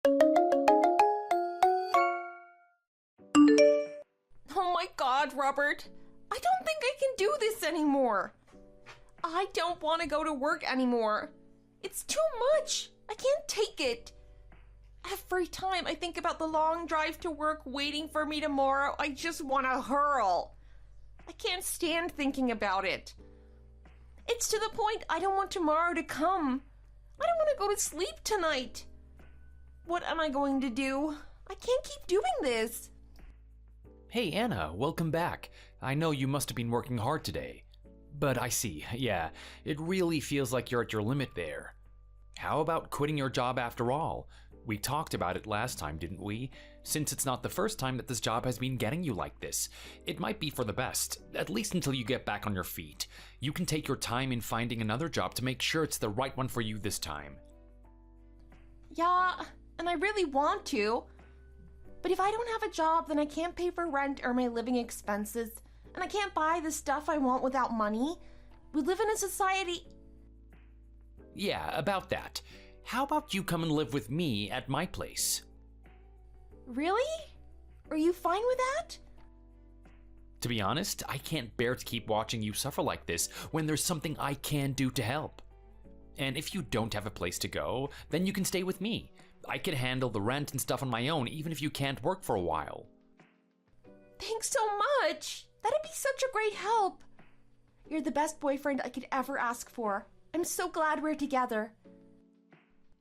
Oh my God, Robert. I don't think I can do this anymore. I don't want to go to work anymore. It's too much. I can't take it. Every time I think about the long drive to work waiting for me tomorrow, I just want to hurl. I can't stand thinking about it. It's to the point I don't want tomorrow to come. I don't want to go to sleep tonight. What am I going to do? I can't keep doing this. Hey Anna, welcome back. I know you must have been working hard today. But I see, yeah, it really feels like you're at your limit there. How about quitting your job after all? We talked about it last time, didn't we? Since it's not the first time that this job has been getting you like this, it might be for the best, at least until you get back on your feet. You can take your time in finding another job to make sure it's the right one for you this time. Yeah, and I really want to. But if I don't have a job, then I can't pay for rent or my living expenses, and I can't buy the stuff I want without money. We live in a society... Yeah, about that. How about you come and live with me at my place? Really? Are you fine with that? To be honest, I can't bear to keep watching you suffer like this when there's something I can do to help. And if you don't have a place to go, then you can stay with me. I can handle the rent and stuff on my own, even if you can't work for a while. Thanks so much. That'd be such a great help. You're the best boyfriend I could ever ask for. I'm so glad we're together.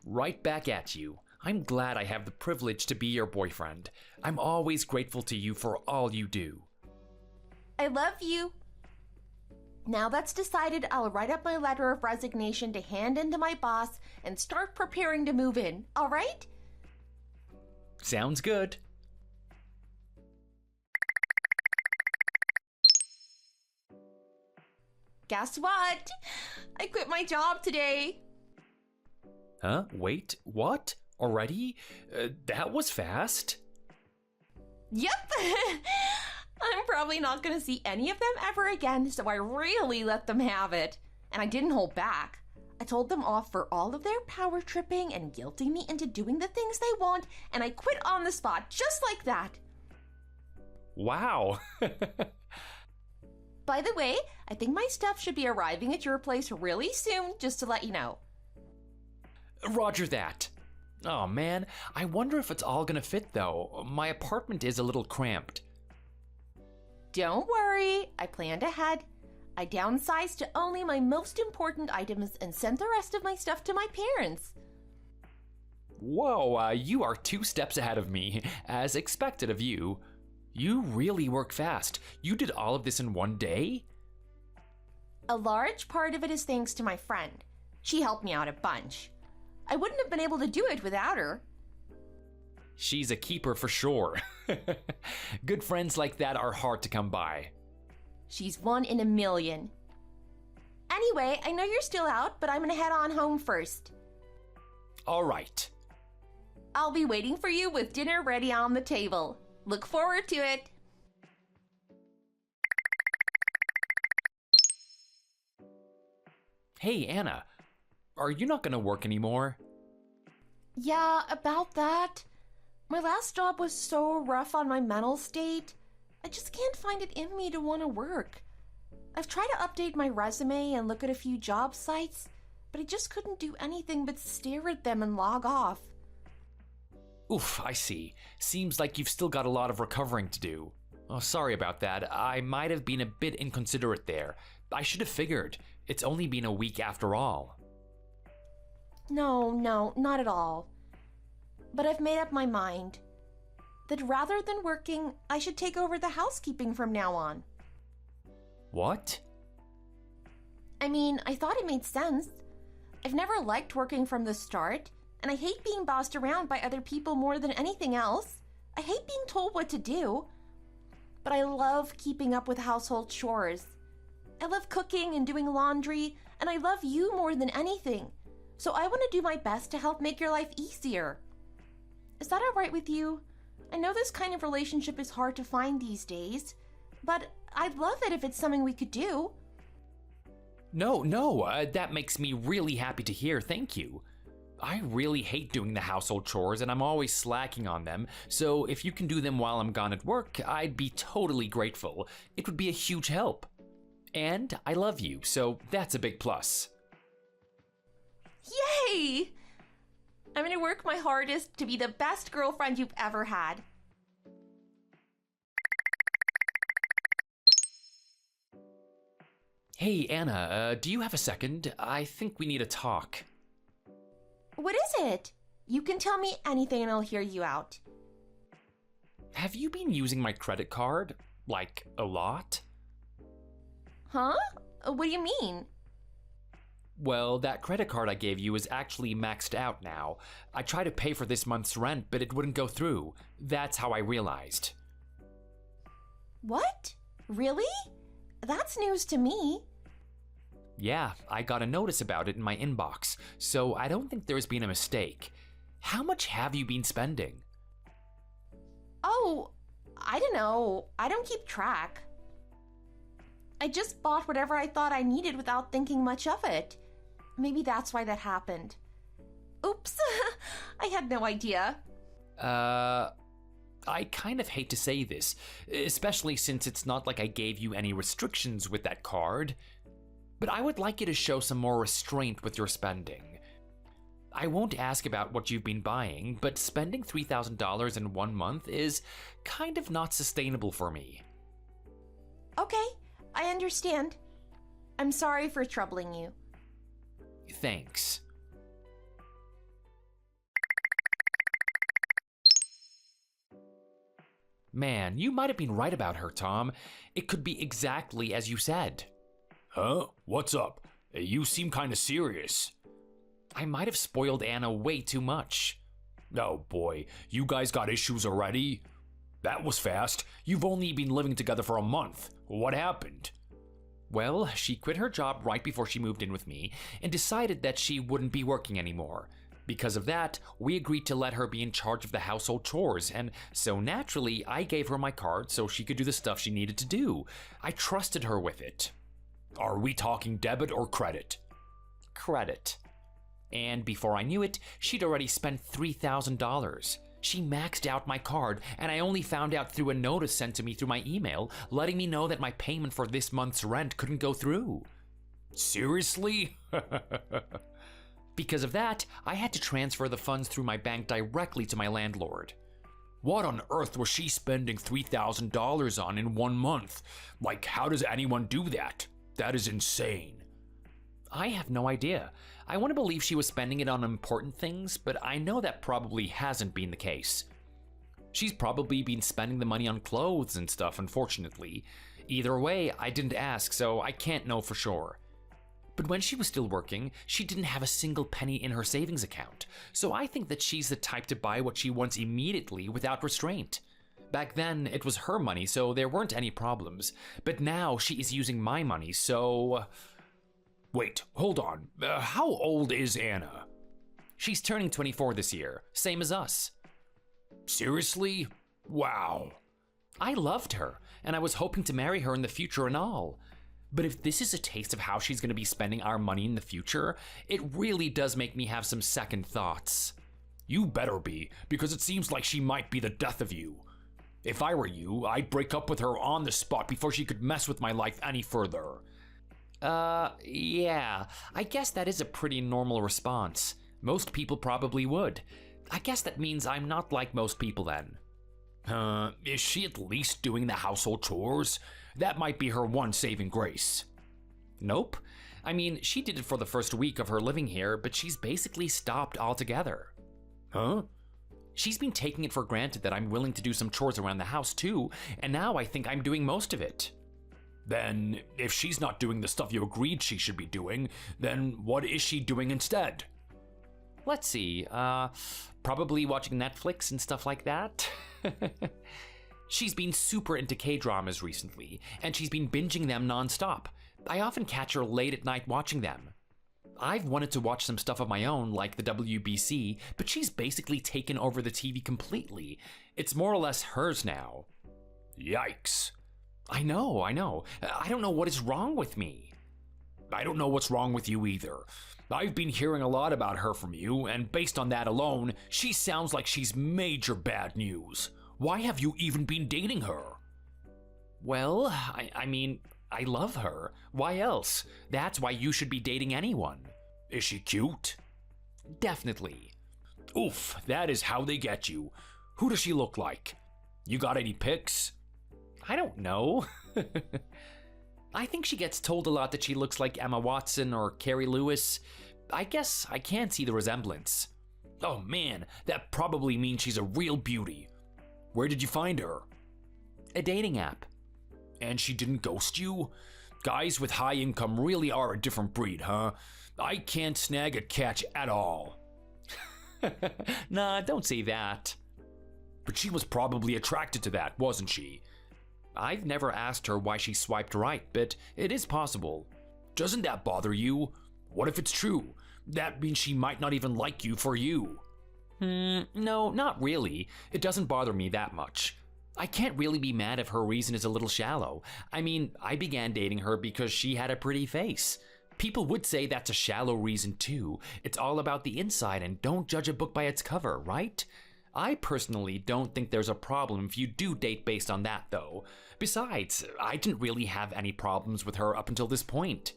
Right back at you. I'm glad I have the privilege to be your boyfriend. I'm always grateful to you for all you do. I love you. Now that's decided, I'll write up my letter of resignation to hand in to my boss and start preparing to move in, all right? Sounds good. Guess what? I quit my job today. Huh? Wait, what? Already? That was fast. Yep. I'm probably not going to see any of them ever again, so I really let them have it. And I didn't hold back. I told them off for all of their power tripping and guilting me into doing the things they want, and I quit on the spot, just like that. Wow. By the way, I think my stuff should be arriving at your place really soon, just to let you know. Roger that. Oh man, I wonder if it's all gonna fit though. My apartment is a little cramped. Don't worry, I planned ahead. I downsized to only my most important items and sent the rest of my stuff to my parents. Whoa, you are 2 steps ahead of me, as expected of you. You really work fast. You did all of this in one day? A large part of it is thanks to my friend. She helped me out a bunch. I wouldn't have been able to do it without her. She's a keeper for sure. Good friends like that are hard to come by. She's one in a million. Anyway, I know you're still out, but I'm gonna head on home first. All right. I'll be waiting for you with dinner ready on the table. Look forward to it. Hey, Anna. Are you not gonna work anymore? Yeah, about that. My last job was so rough on my mental state. I just can't find it in me to want to work. I've tried to update my resume and look at a few job sites, but I just couldn't do anything but stare at them and log off. Oof, I see. Seems like you've still got a lot of recovering to do. Oh, sorry about that. I might have been a bit inconsiderate there. I should have figured. It's only been a week after all. No, not at all. But I've made up my mind that rather than working, I should take over the housekeeping from now on. What? I mean, I thought it made sense. I've never liked working from the start, and I hate being bossed around by other people more than anything else. I hate being told what to do. But I love keeping up with household chores. I love cooking and doing laundry, and I love you more than anything. So I want to do my best to help make your life easier. Is that all right with you? I know this kind of relationship is hard to find these days, but I'd love it if it's something we could do. No, that makes me really happy to hear, thank you. I really hate doing the household chores and I'm always slacking on them, so if you can do them while I'm gone at work, I'd be totally grateful. It would be a huge help. And I love you, so that's a big plus. Yay! I'm gonna work my hardest to be the best girlfriend you've ever had. Hey, Anna, do you have a second? I think we need to talk. What is it? You can tell me anything and I'll hear you out. Have you been using my credit card? Like, a lot? Huh? What do you mean? Well, that credit card I gave you is actually maxed out now. I tried to pay for this month's rent, but it wouldn't go through. That's how I realized. What? Really? That's news to me. Yeah, I got a notice about it in my inbox, so I don't think there's been a mistake. How much have you been spending? Oh, I don't know. I don't keep track. I just bought whatever I thought I needed without thinking much of it. Maybe that's why that happened. Oops, I had no idea. I kind of hate to say this, especially since it's not like I gave you any restrictions with that card. But I would like you to show some more restraint with your spending. I won't ask about what you've been buying, but spending $3,000 in 1 month is kind of not sustainable for me. Okay, I understand. I'm sorry for troubling you. Thanks. Man, you might have been right about her, Tom. It could be exactly as you said. Huh? What's up? You seem kinda serious. I might have spoiled Anna way too much. Oh boy, you guys got issues already? That was fast. You've only been living together for a month. What happened? Well, she quit her job right before she moved in with me and decided that she wouldn't be working anymore. Because of that, we agreed to let her be in charge of the household chores, and so naturally, I gave her my card so she could do the stuff she needed to do. I trusted her with it. Are we talking debit or credit? Credit. And before I knew it, she'd already spent $3,000. She maxed out my card, and I only found out through a notice sent to me through my email, letting me know that my payment for this month's rent couldn't go through. Seriously? Because of that, I had to transfer the funds through my bank directly to my landlord. What on earth was she spending $3,000 on in 1 month? Like, how does anyone do that? That is insane. I have no idea. I want to believe she was spending it on important things, but I know that probably hasn't been the case. She's probably been spending the money on clothes and stuff, unfortunately. Either way, I didn't ask, so I can't know for sure. But when she was still working, she didn't have a single penny in her savings account, so I think that she's the type to buy what she wants immediately without restraint. Back then, it was her money, so there weren't any problems, but now she is using my money, so... Wait, hold on. How old is Anna? She's turning 24 this year, same as us. Seriously? Wow. I loved her, and I was hoping to marry her in the future and all. But if this is a taste of how she's going to be spending our money in the future, it really does make me have some second thoughts. You better be, because it seems like she might be the death of you. If I were you, I'd break up with her on the spot before she could mess with my life any further. Yeah, I guess that is a pretty normal response. Most people probably would. I guess that means I'm not like most people then. Is she at least doing the household chores? That might be her one saving grace. Nope. I mean, she did it for the first week of her living here, but she's basically stopped altogether. Huh? She's been taking it for granted that I'm willing to do some chores around the house too, and now I think I'm doing most of it. Then, if she's not doing the stuff you agreed she should be doing, then what is she doing instead? Let's see, probably watching Netflix and stuff like that. She's been super into K-dramas recently, and she's been binging them nonstop. I often catch her late at night watching them. I've wanted to watch some stuff of my own, like the WBC, but she's basically taken over the TV completely. It's more or less hers now. Yikes. I know. I don't know what is wrong with me. I don't know what's wrong with you either. I've been hearing a lot about her from you, and based on that alone, she sounds like she's major bad news. Why have you even been dating her? Well, I mean, I love her. Why else? That's why you should be dating anyone. Is she cute? Definitely. Oof, that is how they get you. Who does she look like? You got any pics? I don't know. I think she gets told a lot that she looks like Emma Watson or Carrie Lewis. I guess I can't see the resemblance. Oh man, that probably means she's a real beauty. Where did you find her? A dating app. And she didn't ghost you? Guys with high income really are a different breed, huh? I can't snag a catch at all. Nah, don't say that. But she was probably attracted to that, wasn't she? I've never asked her why she swiped right, but it is possible. Doesn't that bother you? What if it's true? That means she might not even like you for you. No, not really. It doesn't bother me that much. I can't really be mad if her reason is a little shallow. I mean, I began dating her because she had a pretty face. People would say that's a shallow reason too. It's all about the inside, and don't judge a book by its cover, right? I personally don't think there's a problem if you do date based on that, though. Besides, I didn't really have any problems with her up until this point.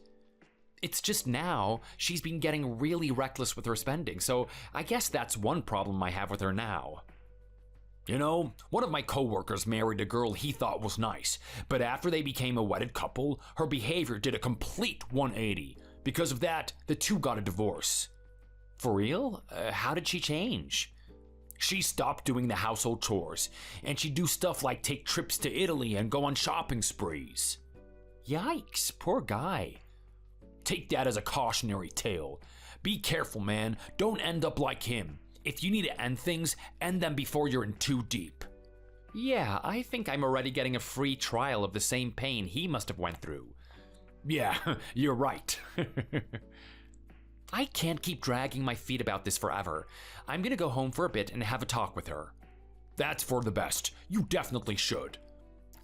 It's just now she's been getting really reckless with her spending, so I guess that's one problem I have with her now. You know, one of my coworkers married a girl he thought was nice, but after they became a wedded couple, her behavior did a complete 180. Because of that, the two got a divorce. For real? How did she change? She stopped doing the household chores, and she'd do stuff like take trips to Italy and go on shopping sprees. Yikes, poor guy. Take that as a cautionary tale. Be careful, man. Don't end up like him. If you need to end things, end them before you're in too deep. Yeah, I think I'm already getting a free trial of the same pain he must have went through. Yeah, you're right. I can't keep dragging my feet about this forever. I'm gonna go home for a bit and have a talk with her. That's for the best. You definitely should.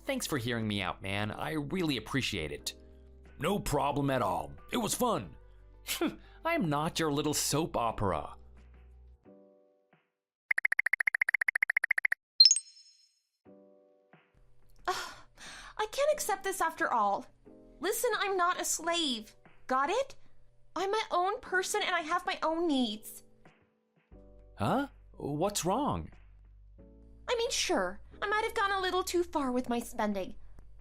Thanks for hearing me out, man. I really appreciate it. No problem at all. It was fun. I'm not your little soap opera. I can't accept this after all. Listen, I'm not a slave. Got it? I'm my own person and I have my own needs. Huh? What's wrong? I mean, sure, I might have gone a little too far with my spending.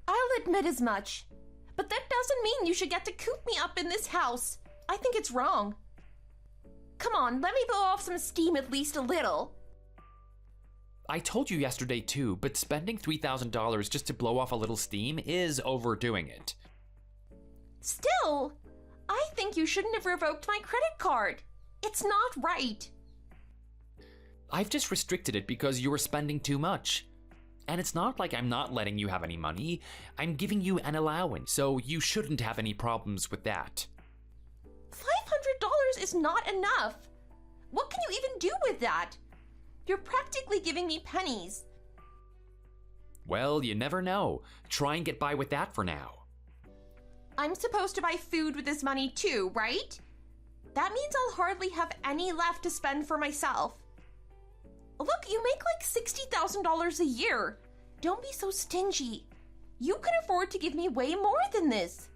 I'll admit as much. But that doesn't mean you should get to coop me up in this house. I think it's wrong. Come on, let me blow off some steam at least a little. I told you yesterday too, but spending $3,000 just to blow off a little steam is overdoing it. Still, I think you shouldn't have revoked my credit card. It's not right. I've just restricted it because you were spending too much. And it's not like I'm not letting you have any money. I'm giving you an allowance, so you shouldn't have any problems with that. $500 is not enough. What can you even do with that? You're practically giving me pennies. Well, you never know. Try and get by with that for now. I'm supposed to buy food with this money too, right? That means I'll hardly have any left to spend for myself. Look, you make like $60,000 a year. Don't be so stingy. You can afford to give me way more than this.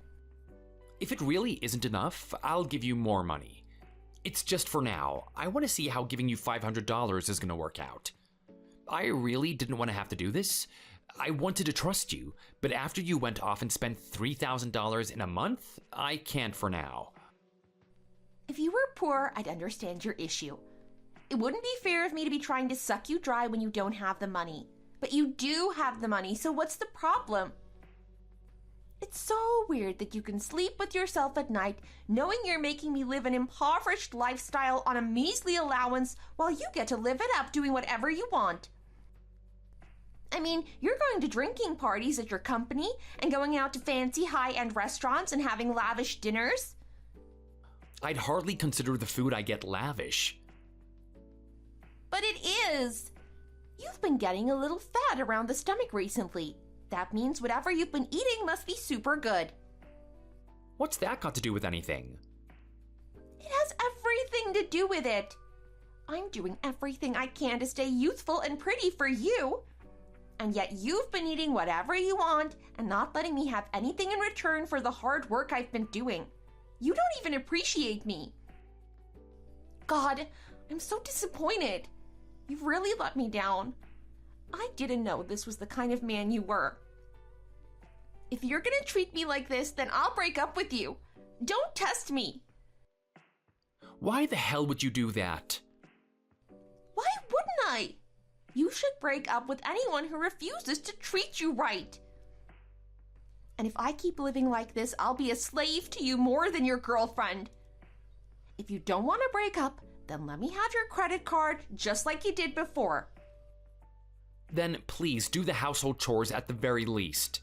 If it really isn't enough, I'll give you more money. It's just for now. I want to see how giving you $500 is going to work out. I really didn't want to have to do this. I wanted to trust you, but after you went off and spent $3,000 in a month, I can't for now. If you were poor, I'd understand your issue. It wouldn't be fair of me to be trying to suck you dry when you don't have the money. But you do have the money, so what's the problem? It's so weird that you can sleep with yourself at night knowing you're making me live an impoverished lifestyle on a measly allowance while you get to live it up doing whatever you want. I mean, you're going to drinking parties at your company and going out to fancy high-end restaurants and having lavish dinners. I'd hardly consider the food I get lavish. But it is. You've been getting a little fat around the stomach recently. That means whatever you've been eating must be super good. What's that got to do with anything? It has everything to do with it. I'm doing everything I can to stay youthful and pretty for you. And yet you've been eating whatever you want and not letting me have anything in return for the hard work I've been doing. You don't even appreciate me. God, I'm so disappointed. You've really let me down. I didn't know this was the kind of man you were. If you're gonna treat me like this, then I'll break up with you. Don't test me. Why the hell would you do that? Why wouldn't I? You should break up with anyone who refuses to treat you right. And if I keep living like this, I'll be a slave to you more than your girlfriend. If you don't want to break up, then let me have your credit card just like you did before. Then please do the household chores at the very least.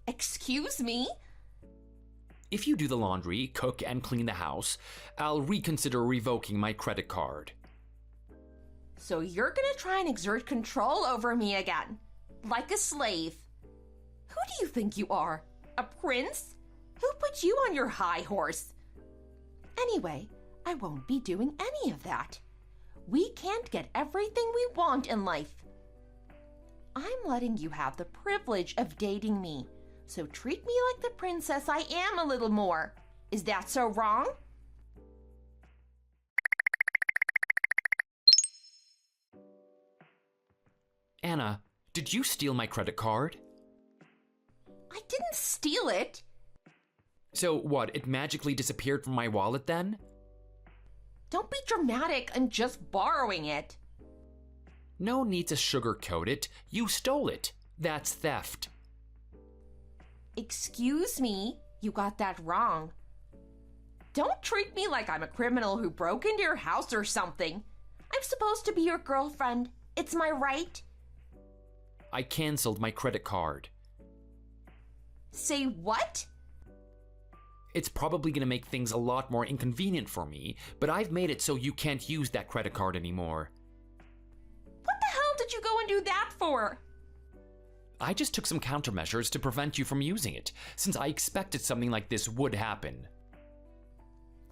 Excuse me? If you do the laundry, cook, and clean the house, I'll reconsider revoking my credit card. So you're gonna try and exert control over me again, like a slave. Who do you think you are? A prince? Who put you on your high horse? Anyway, I won't be doing any of that. We can't get everything we want in life. I'm letting you have the privilege of dating me, so treat me like the princess I am a little more. Is that so wrong? Anna, did you steal my credit card? I didn't steal it. So what, it magically disappeared from my wallet then? Don't be dramatic. I'm just borrowing it. No need to sugarcoat it. You stole it. That's theft. Excuse me, you got that wrong. Don't treat me like I'm a criminal who broke into your house or something. I'm supposed to be your girlfriend. It's my right. I canceled my credit card. Say what? It's probably gonna make things a lot more inconvenient for me, but I've made it so you can't use that credit card anymore. What the hell did you go and do that for? I just took some countermeasures to prevent you from using it, since I expected something like this would happen.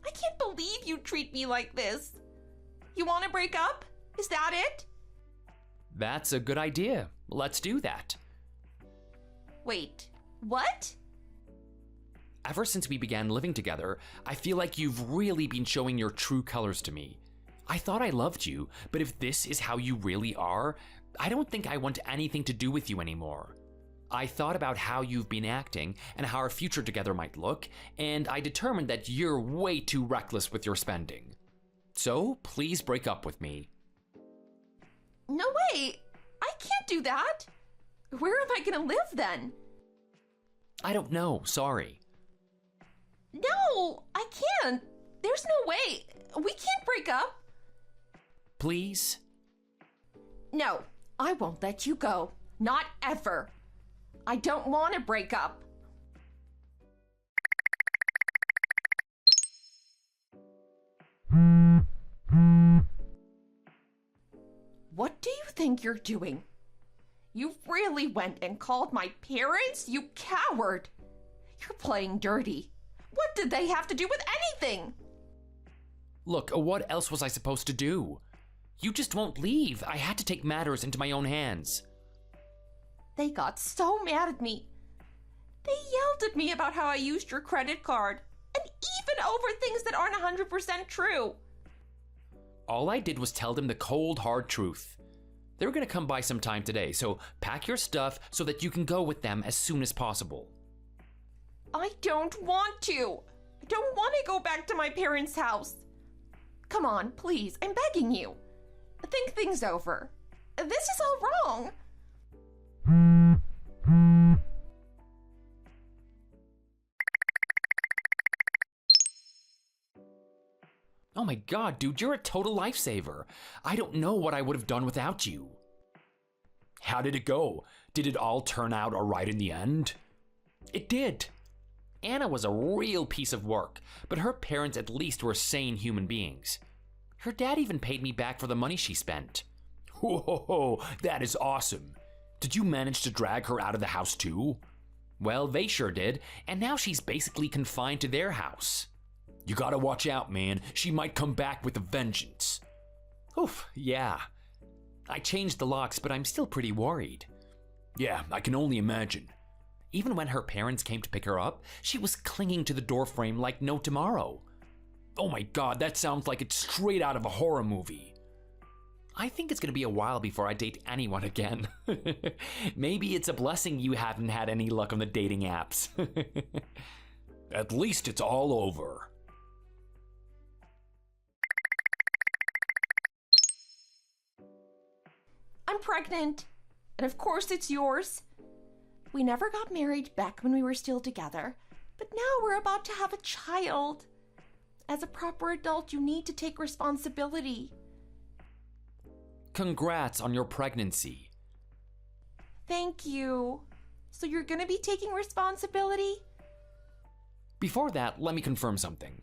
I can't believe you treat me like this. You want to break up? Is that it? That's a good idea. Let's do that. Wait, what? Ever since we began living together, I feel like you've really been showing your true colors to me. I thought I loved you, but if this is how you really are, I don't think I want anything to do with you anymore. I thought about how you've been acting and how our future together might look, and I determined that you're way too reckless with your spending. So please break up with me. No way! I can't do that! Where am I gonna live then? I don't know, sorry. No, I can't. There's no way. We can't break up. Please? No, I won't let you go. Not ever. I don't want to break up. What do you think you're doing? You really went and called my parents, you coward! You're playing dirty. What did they have to do with anything? Look, what else was I supposed to do? You just won't leave. I had to take matters into my own hands. They got so mad at me. They yelled at me about how I used your credit card, and even over things that aren't 100% true. All I did was tell them the cold, hard truth. They were gonna come by sometime today, so pack your stuff so that you can go with them as soon as possible. I don't want to. I don't want to go back to my parents' house. Come on, please, I'm begging you. Think things over. This is all wrong. Oh my god, dude, you're a total lifesaver. I don't know what I would have done without you. How did it go? Did it all turn out all right in the end? It did. Anna was a real piece of work, but her parents at least were sane human beings. Her dad even paid me back for the money she spent. Whoa, that is awesome. Did you manage to drag her out of the house too? Well, they sure did, and now she's basically confined to their house. You gotta watch out, man. She might come back with a vengeance. Oof, yeah. I changed the locks, but I'm still pretty worried. Yeah, I can only imagine. Even when her parents came to pick her up, she was clinging to the doorframe like no tomorrow. Oh my god, that sounds like it's straight out of a horror movie. I think it's gonna be a while before I date anyone again. Maybe it's a blessing you haven't had any luck on the dating apps. At least it's all over. I'm pregnant. And of course it's yours. We never got married back when we were still together, but now we're about to have a child. As a proper adult, you need to take responsibility. Congrats on your pregnancy. Thank you. So you're gonna be taking responsibility? Before that, let me confirm something.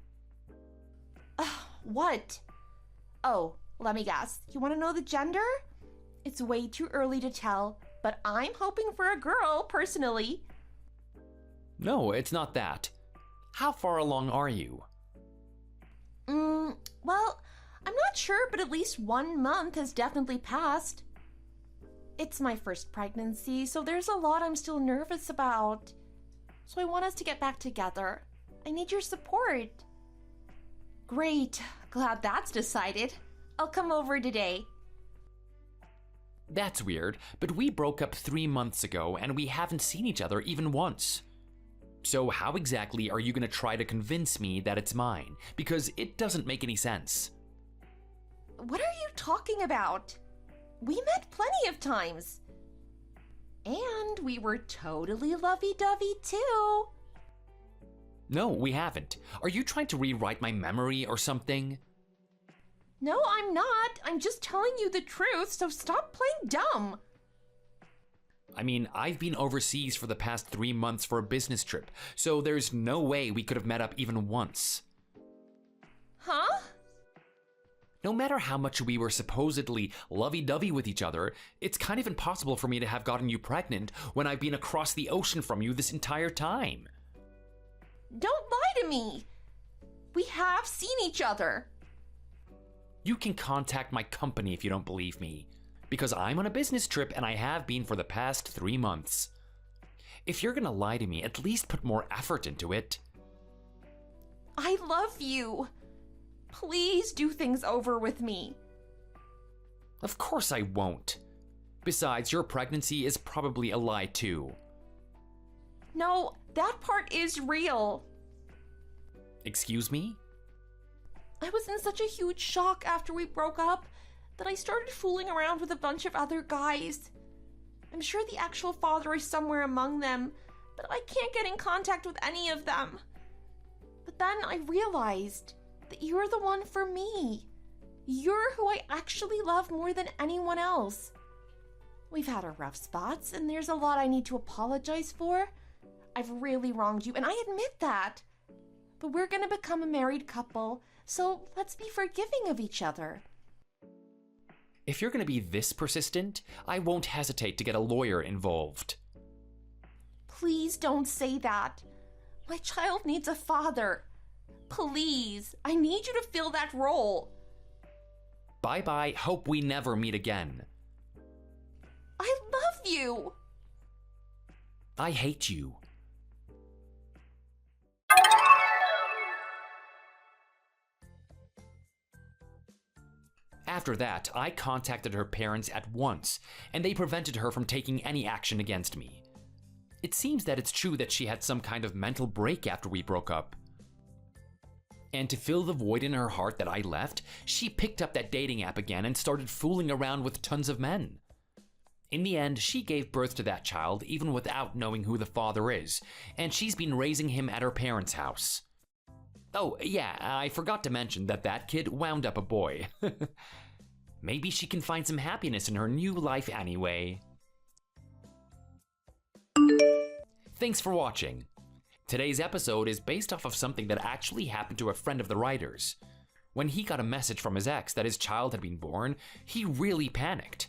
What? Oh, let me guess. You want to know the gender? It's way too early to tell, but I'm hoping for a girl, personally. No, it's not that. How far along are you? Well, I'm not sure, but at least 1 month has definitely passed. It's my first pregnancy, so there's a lot I'm still nervous about. So I want us to get back together. I need your support. Great. Glad that's decided. I'll come over today. That's weird, but we broke up 3 months ago and we haven't seen each other even once. So how exactly are you gonna try to convince me that it's mine? Because it doesn't make any sense. What are you talking about? We met plenty of times. And we were totally lovey-dovey too. No, we haven't. Are you trying to rewrite my memory or something? No, I'm not. I'm just telling you the truth, so stop playing dumb. I mean, I've been overseas for the past 3 months for a business trip, so there's no way we could have met up even once. Huh? No matter how much we were supposedly lovey-dovey with each other, it's kind of impossible for me to have gotten you pregnant when I've been across the ocean from you this entire time. Don't lie to me. We have seen each other. You can contact my company if you don't believe me, because I'm on a business trip and I have been for the past 3 months. If you're gonna lie to me, at least put more effort into it. I love you. Please do things over with me. Of course I won't. Besides, your pregnancy is probably a lie too. No, that part is real. Excuse me? I was in such a huge shock after we broke up that I started fooling around with a bunch of other guys. I'm sure the actual father is somewhere among them, but I can't get in contact with any of them. But then I realized that you're the one for me. You're who I actually love more than anyone else. We've had our rough spots, and there's a lot I need to apologize for. I've really wronged you, and I admit that. But we're gonna become a married couple, so let's be forgiving of each other. If you're gonna be this persistent, I won't hesitate to get a lawyer involved. Please don't say that. My child needs a father. Please, I need you to fill that role. Bye-bye, hope we never meet again. I love you. I hate you. After that, I contacted her parents at once, and they prevented her from taking any action against me. It seems that it's true that she had some kind of mental break after we broke up. And to fill the void in her heart that I left, she picked up that dating app again and started fooling around with tons of men. In the end, she gave birth to that child even without knowing who the father is, and she's been raising him at her parents' house. Oh, yeah, I forgot to mention that that kid wound up a boy. Maybe she can find some happiness in her new life anyway. Thanks for watching. Today's episode is based off of something that actually happened to a friend of the writer's. When he got a message from his ex that his child had been born, he really panicked.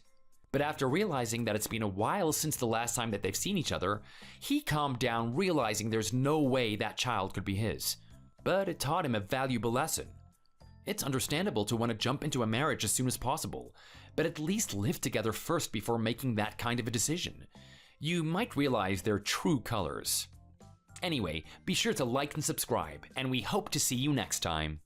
But after realizing that it's been a while since the last time that they've seen each other, he calmed down, realizing there's no way that child could be his. But it taught him a valuable lesson. It's understandable to want to jump into a marriage as soon as possible, but at least live together first before making that kind of a decision. You might realize their true colors. Anyway, be sure to like and subscribe, and we hope to see you next time.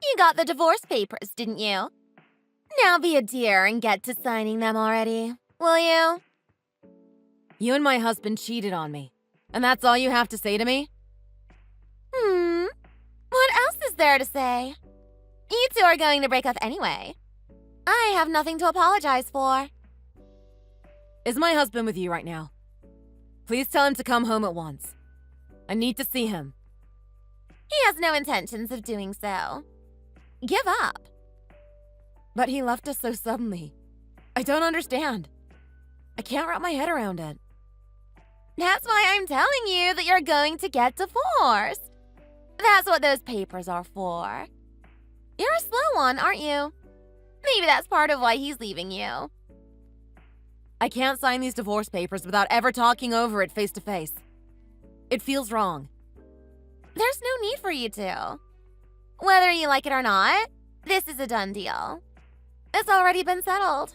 You got the divorce papers, didn't you? Now be a dear and get to signing them already, will you? You and my husband cheated on me, and that's all you have to say to me? What else is there to say? You two are going to break up anyway. I have nothing to apologize for. Is my husband with you right now? Please tell him to come home at once. I need to see him. He has no intentions of doing so. Give up. But he left us so suddenly. I don't understand. I can't wrap my head around it. That's why I'm telling you that you're going to get divorced. That's what those papers are for. You're a slow one, aren't you? Maybe that's part of why he's leaving you. I can't sign these divorce papers without ever talking over it face to face. It feels wrong. There's no need for you to. Whether you like it or not, this is a done deal. It's already been settled.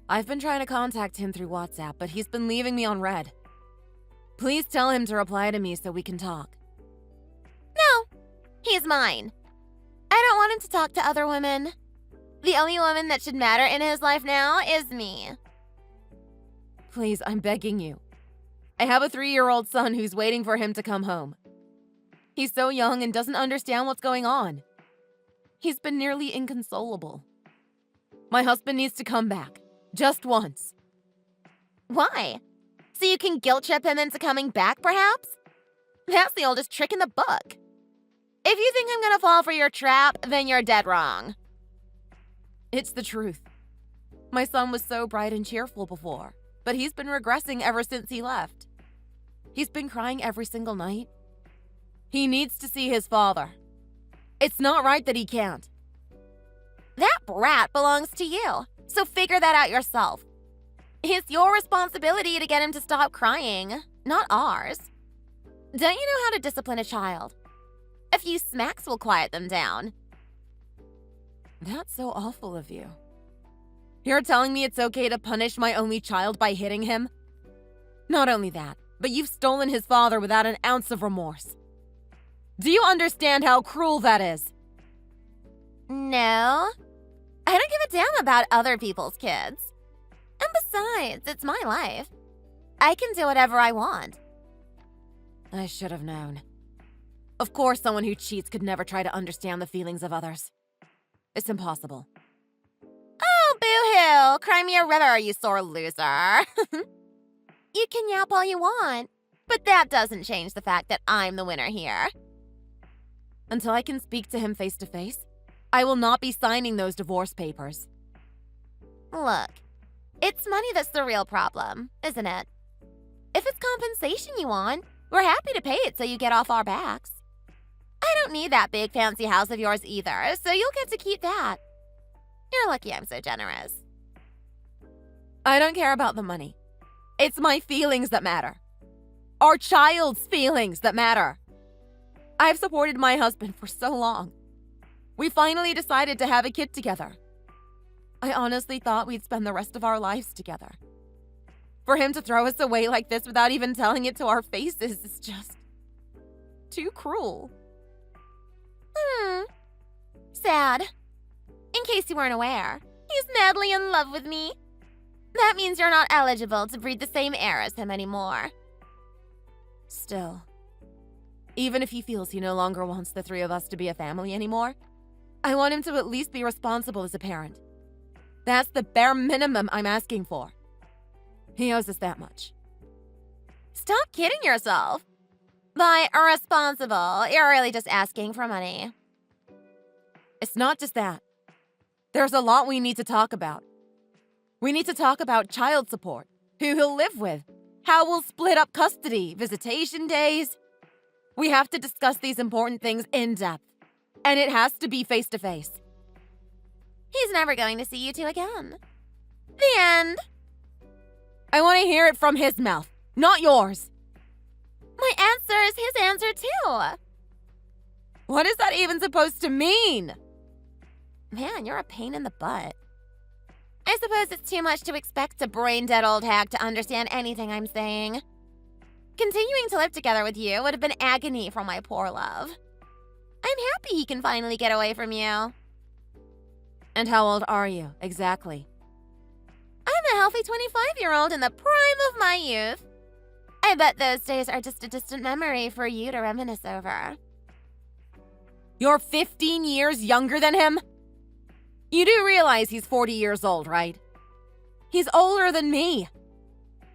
I've been trying to contact him through WhatsApp, but he's been leaving me on red. Please tell him to reply to me so we can talk. No, he's mine. I don't want him to talk to other women. The only woman that should matter in his life now is me. Please, I'm begging you. I have a 3-year-old son who's waiting for him to come home. He's so young and doesn't understand what's going on. He's been nearly inconsolable. My husband needs to come back. Just once. Why? So you can guilt trip him into coming back, perhaps? That's the oldest trick in the book. If you think I'm gonna fall for your trap, then you're dead wrong. It's the truth. My son was so bright and cheerful before, but he's been regressing ever since he left. He's been crying every single night. He needs to see his father. It's not right that he can't. That brat belongs to you, so figure that out yourself. It's your responsibility to get him to stop crying, not ours. Don't you know how to discipline a child? A few smacks will quiet them down. That's so awful of you. You're telling me it's okay to punish my only child by hitting him? Not only that, but you've stolen his father without an ounce of remorse. Do you understand how cruel that is? No. I don't give a damn about other people's kids. And besides, it's my life. I can do whatever I want. I should have known. Of course, someone who cheats could never try to understand the feelings of others. It's impossible. Oh, boo-hoo! Cry me a river, you sore loser. You can yap all you want, but that doesn't change the fact that I'm the winner here. Until I can speak to him face to face, I will not be signing those divorce papers. Look, it's money that's the real problem, isn't it? If it's compensation you want, we're happy to pay it so you get off our backs. I don't need that big fancy house of yours either, so you'll get to keep that. You're lucky I'm so generous. I don't care about the money. It's my feelings that matter. Our child's feelings that matter. I've supported my husband for so long. We finally decided to have a kid together. I honestly thought we'd spend the rest of our lives together. For him to throw us away like this without even telling it to our faces is just too cruel. Sad. In case you weren't aware, he's madly in love with me. That means you're not eligible to breathe the same air as him anymore. Still, even if he feels he no longer wants the 3 of us to be a family anymore, I want him to at least be responsible as a parent. That's the bare minimum I'm asking for. He owes us that much. Stop kidding yourself. By irresponsible, you're really just asking for money. It's not just that. There's a lot we need to talk about. We need to talk about child support, who he'll live with, how we'll split up custody, visitation days. We have to discuss these important things in depth. And it has to be face to face. He's never going to see you two again. The end. I want to hear it from his mouth, not yours. My answer is his answer too. What is that even supposed to mean? Man, you're a pain in the butt. I suppose it's too much to expect a brain-dead old hag to understand anything I'm saying. Continuing to live together with you would have been agony for my poor love. I'm happy he can finally get away from you. And how old are you, exactly? I'm a healthy 25-year-old in the prime of my youth. I bet those days are just a distant memory for you to reminisce over. You're 15 years younger than him? You do realize he's 40 years old, right? He's older than me.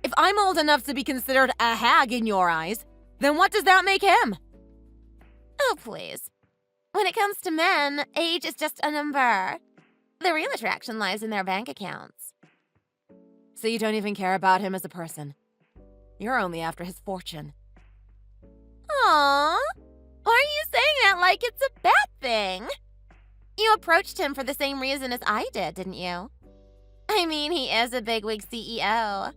If I'm old enough to be considered a hag in your eyes, then what does that make him? Oh, please. When it comes to men, age is just a number. The real attraction lies in their bank accounts. So you don't even care about him as a person. You're only after his fortune. Aww. Why are you saying that like it's a bad thing? You approached him for the same reason as I did, didn't you? I mean, he is a bigwig CEO.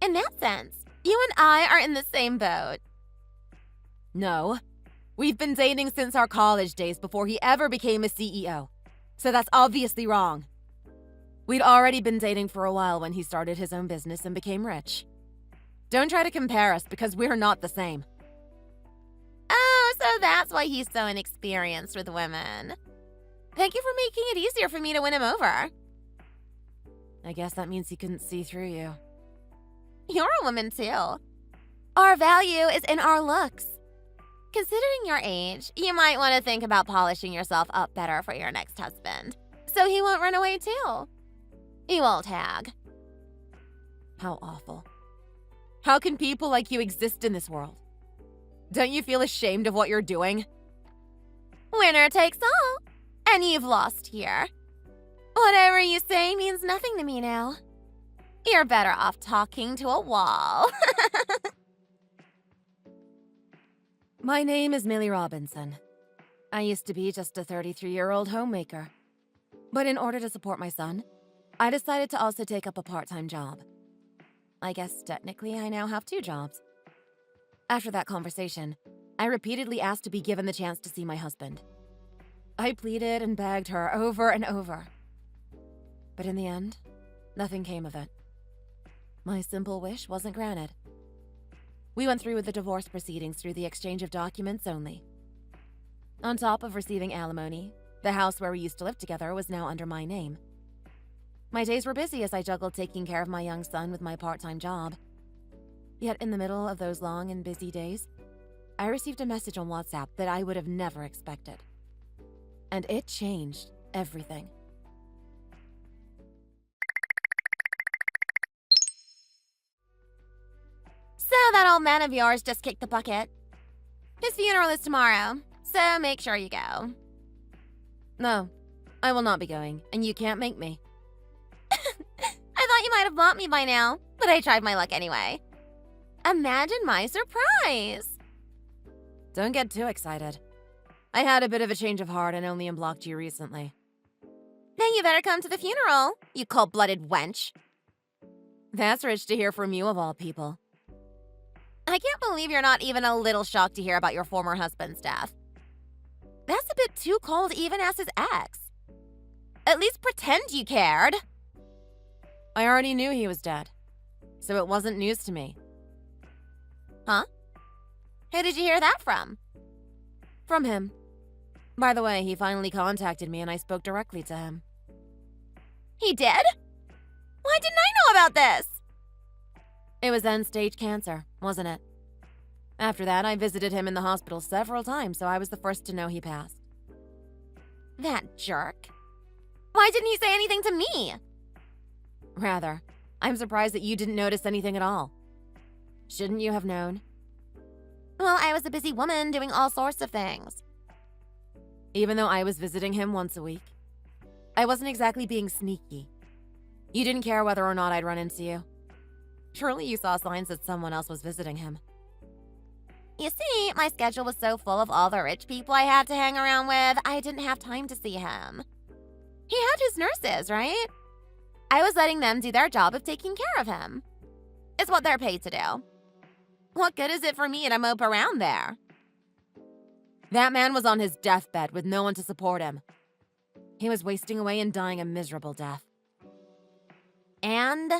In that sense, you and I are in the same boat. No. We've been dating since our college days before he ever became a CEO. So that's obviously wrong. We'd already been dating for a while when he started his own business and became rich. Don't try to compare us because we're not the same. Oh, so that's why he's so inexperienced with women. Thank you for making it easier for me to win him over. I guess that means he couldn't see through you. You're a woman too. Our value is in our looks. Considering your age, you might want to think about polishing yourself up better for your next husband, so he won't run away too. You old hag. How awful. How can people like you exist in this world? Don't you feel ashamed of what you're doing? Winner takes all, and you've lost here. Whatever you say means nothing to me now. You're better off talking to a wall. My name is Millie Robinson. I used to be just a 33-year-old homemaker. But in order to support my son, I decided to also take up a part-time job. I guess technically I now have 2 jobs. After that conversation, I repeatedly asked to be given the chance to see my husband. I pleaded and begged her over and over. But in the end, nothing came of it. My simple wish wasn't granted. We went through with the divorce proceedings through the exchange of documents only. On top of receiving alimony, the house where we used to live together was now under my name. My days were busy as I juggled taking care of my young son with my part-time job. Yet in the middle of those long and busy days, I received a message on WhatsApp that I would have never expected. And it changed everything. So that old man of yours just kicked the bucket. His funeral is tomorrow, so make sure you go. No, I will not be going, and you can't make me. I thought you might have bought me by now, but I tried my luck anyway. Imagine my surprise. Don't get too excited. I had a bit of a change of heart and only unblocked you recently. Then you better come to the funeral, you cold-blooded wench. That's rich to hear from you of all people. I can't believe you're not even a little shocked to hear about your former husband's death. That's a bit too cold to even ask his ex. At least pretend you cared. I already knew he was dead, so it wasn't news to me. Huh? Who did you hear that from? From him. By the way, he finally contacted me and I spoke directly to him. He did? Why didn't I know about this? It was end-stage cancer, wasn't it? After that, I visited him in the hospital several times, so I was the first to know he passed. That jerk. Why didn't he say anything to me? Rather, I'm surprised that you didn't notice anything at all. Shouldn't you have known? Well, I was a busy woman doing all sorts of things. Even though I was visiting him once a week, I wasn't exactly being sneaky. You didn't care whether or not I'd run into you. Surely you saw signs that someone else was visiting him. You see, my schedule was so full of all the rich people I had to hang around with, I didn't have time to see him. He had his nurses, right? I was letting them do their job of taking care of him. It's what they're paid to do. What good is it for me to mope around there? That man was on his deathbed with no one to support him. He was wasting away and dying a miserable death. And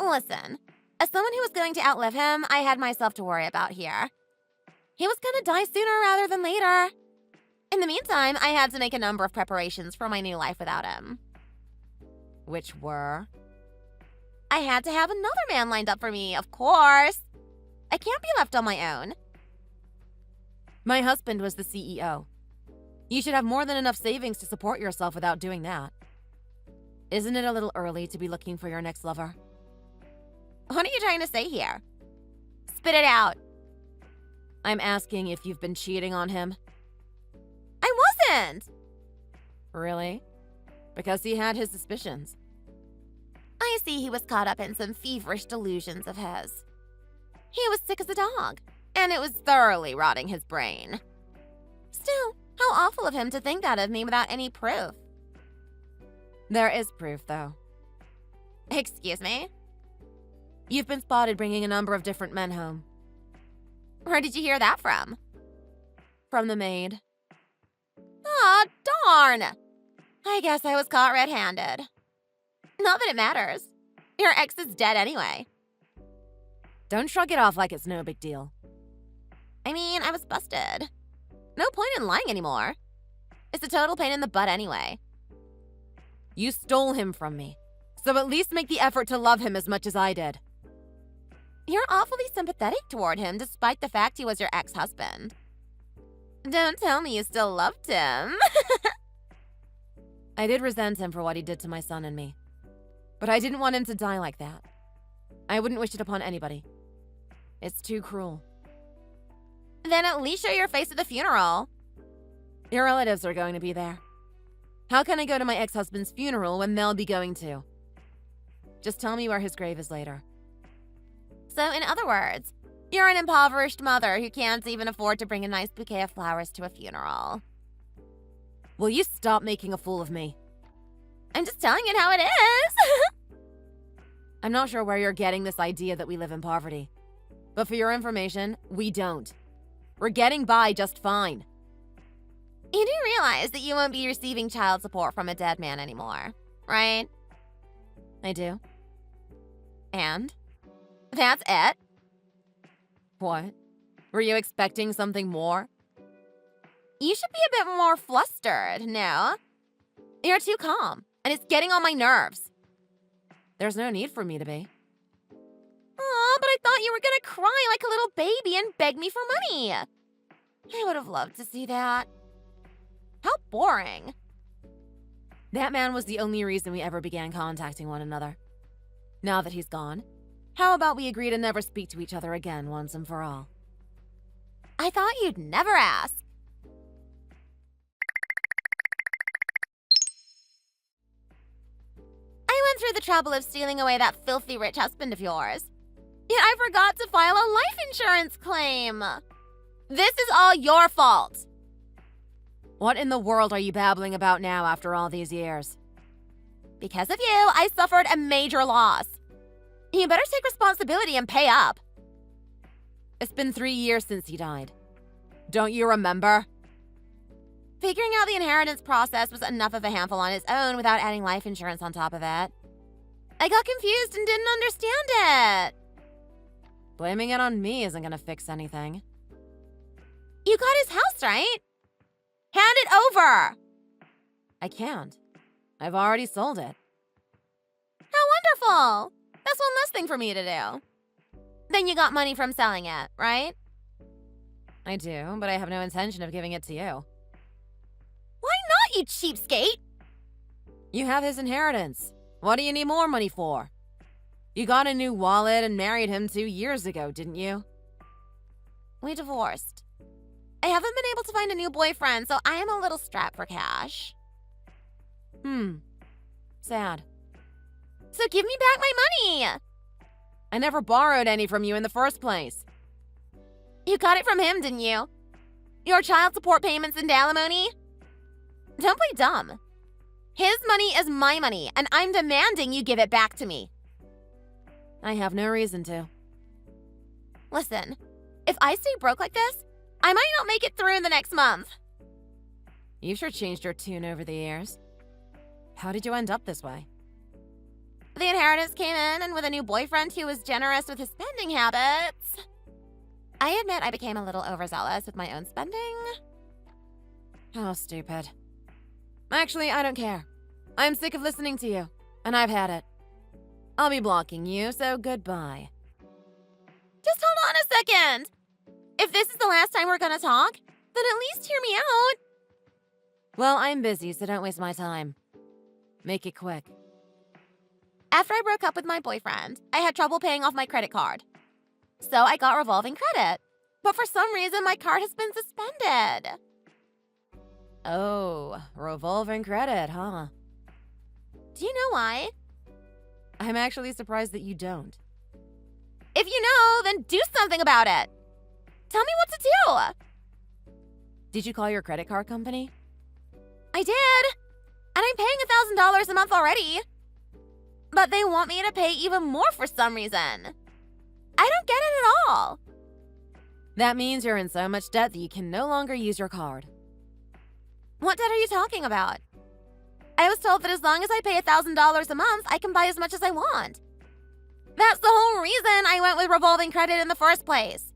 listen, as someone who was going to outlive him, I had myself to worry about here. He was going to die sooner rather than later. In the meantime, I had to make a number of preparations for my new life without him. Which were? I had to have another man lined up for me, of course. I can't be left on my own. My husband was the CEO. You should have more than enough savings to support yourself without doing that. Isn't it a little early to be looking for your next lover? What are you trying to say here? Spit it out. I'm asking if you've been cheating on him. I wasn't. Really? Because he had his suspicions. I see he was caught up in some feverish delusions of his. He was sick as a dog, and it was thoroughly rotting his brain. Still, how awful of him to think that of me without any proof. There is proof, though. Excuse me? You've been spotted bringing a number of different men home. Where did you hear that from? From the maid. Aw, darn! I guess I was caught red-handed. Not that it matters. Your ex is dead anyway. Don't shrug it off like it's no big deal. I mean, I was busted. No point in lying anymore. It's a total pain in the butt anyway. You stole him from me, so at least make the effort to love him as much as I did. You're awfully sympathetic toward him despite the fact he was your ex-husband. Don't tell me you still loved him. I did resent him for what he did to my son and me. But I didn't want him to die like that. I wouldn't wish it upon anybody. It's too cruel. Then at least show your face at the funeral. Your relatives are going to be there. How can I go to my ex-husband's funeral when they'll be going too? Just tell me where his grave is later. So in other words, you're an impoverished mother who can't even afford to bring a nice bouquet of flowers to a funeral. Will you stop making a fool of me? I'm just telling it how it is. I'm not sure where you're getting this idea that we live in poverty. But for your information, we don't. We're getting by just fine. You do realize that you won't be receiving child support from a dead man anymore, right? I do. And? That's it? What? Were you expecting something more? You should be a bit more flustered, no? You're too calm, and it's getting on my nerves. There's no need for me to be. Aw, but I thought you were gonna cry like a little baby and beg me for money. I would have loved to see that. How boring. That man was the only reason we ever began contacting one another. Now that he's gone, how about we agree to never speak to each other again once and for all? I thought you'd never ask. I went through the trouble of stealing away that filthy rich husband of yours. Yet I forgot to file a life insurance claim. This is all your fault. What in the world are you babbling about now after all these years? Because of you, I suffered a major loss. You better take responsibility and pay up. It's been 3 years since he died. Don't you remember? Figuring out the inheritance process was enough of a handful on its own without adding life insurance on top of it. I got confused and didn't understand it. Blaming it on me isn't gonna fix anything. You got his house, right? Hand it over! I can't. I've already sold it. How wonderful! That's one less thing for me to do. Then you got money from selling it, right? I do, but I have no intention of giving it to you. Why not, you cheapskate? You have his inheritance. What do you need more money for? You got a new wallet and married him 2 years ago, didn't you? We divorced. I haven't been able to find a new boyfriend, so I am a little strapped for cash. Sad. So give me back my money! I never borrowed any from you in the first place. You got it from him, didn't you? Your child support payments and alimony? Don't play dumb. His money is my money, and I'm demanding you give it back to me. I have no reason to. Listen, if I stay broke like this, I might not make it through the next month. You've sure changed your tune over the years. How did you end up this way? The inheritance came in, and with a new boyfriend who was generous with his spending habits, I admit I became a little overzealous with my own spending. How stupid. Actually, I don't care. I'm sick of listening to you, and I've had it. I'll be blocking you, so goodbye. Just hold on a second. If this is the last time we're gonna talk, then at least hear me out. Well, I'm busy, so don't waste my time. Make it quick. After I broke up with my boyfriend, I had trouble paying off my credit card. So I got revolving credit. But for some reason, my card has been suspended. Oh, revolving credit, huh? Do you know why? I'm actually surprised that you don't. If you know, then do something about it. Tell me what to do. Did you call your credit card company? I did. And I'm paying $1,000 a month already. But they want me to pay even more for some reason. I don't get it at all. That means you're in so much debt that you can no longer use your card. What debt are you talking about? I was told that as long as I pay $1,000 a month, I can buy as much as I want. That's the whole reason I went with revolving credit in the first place.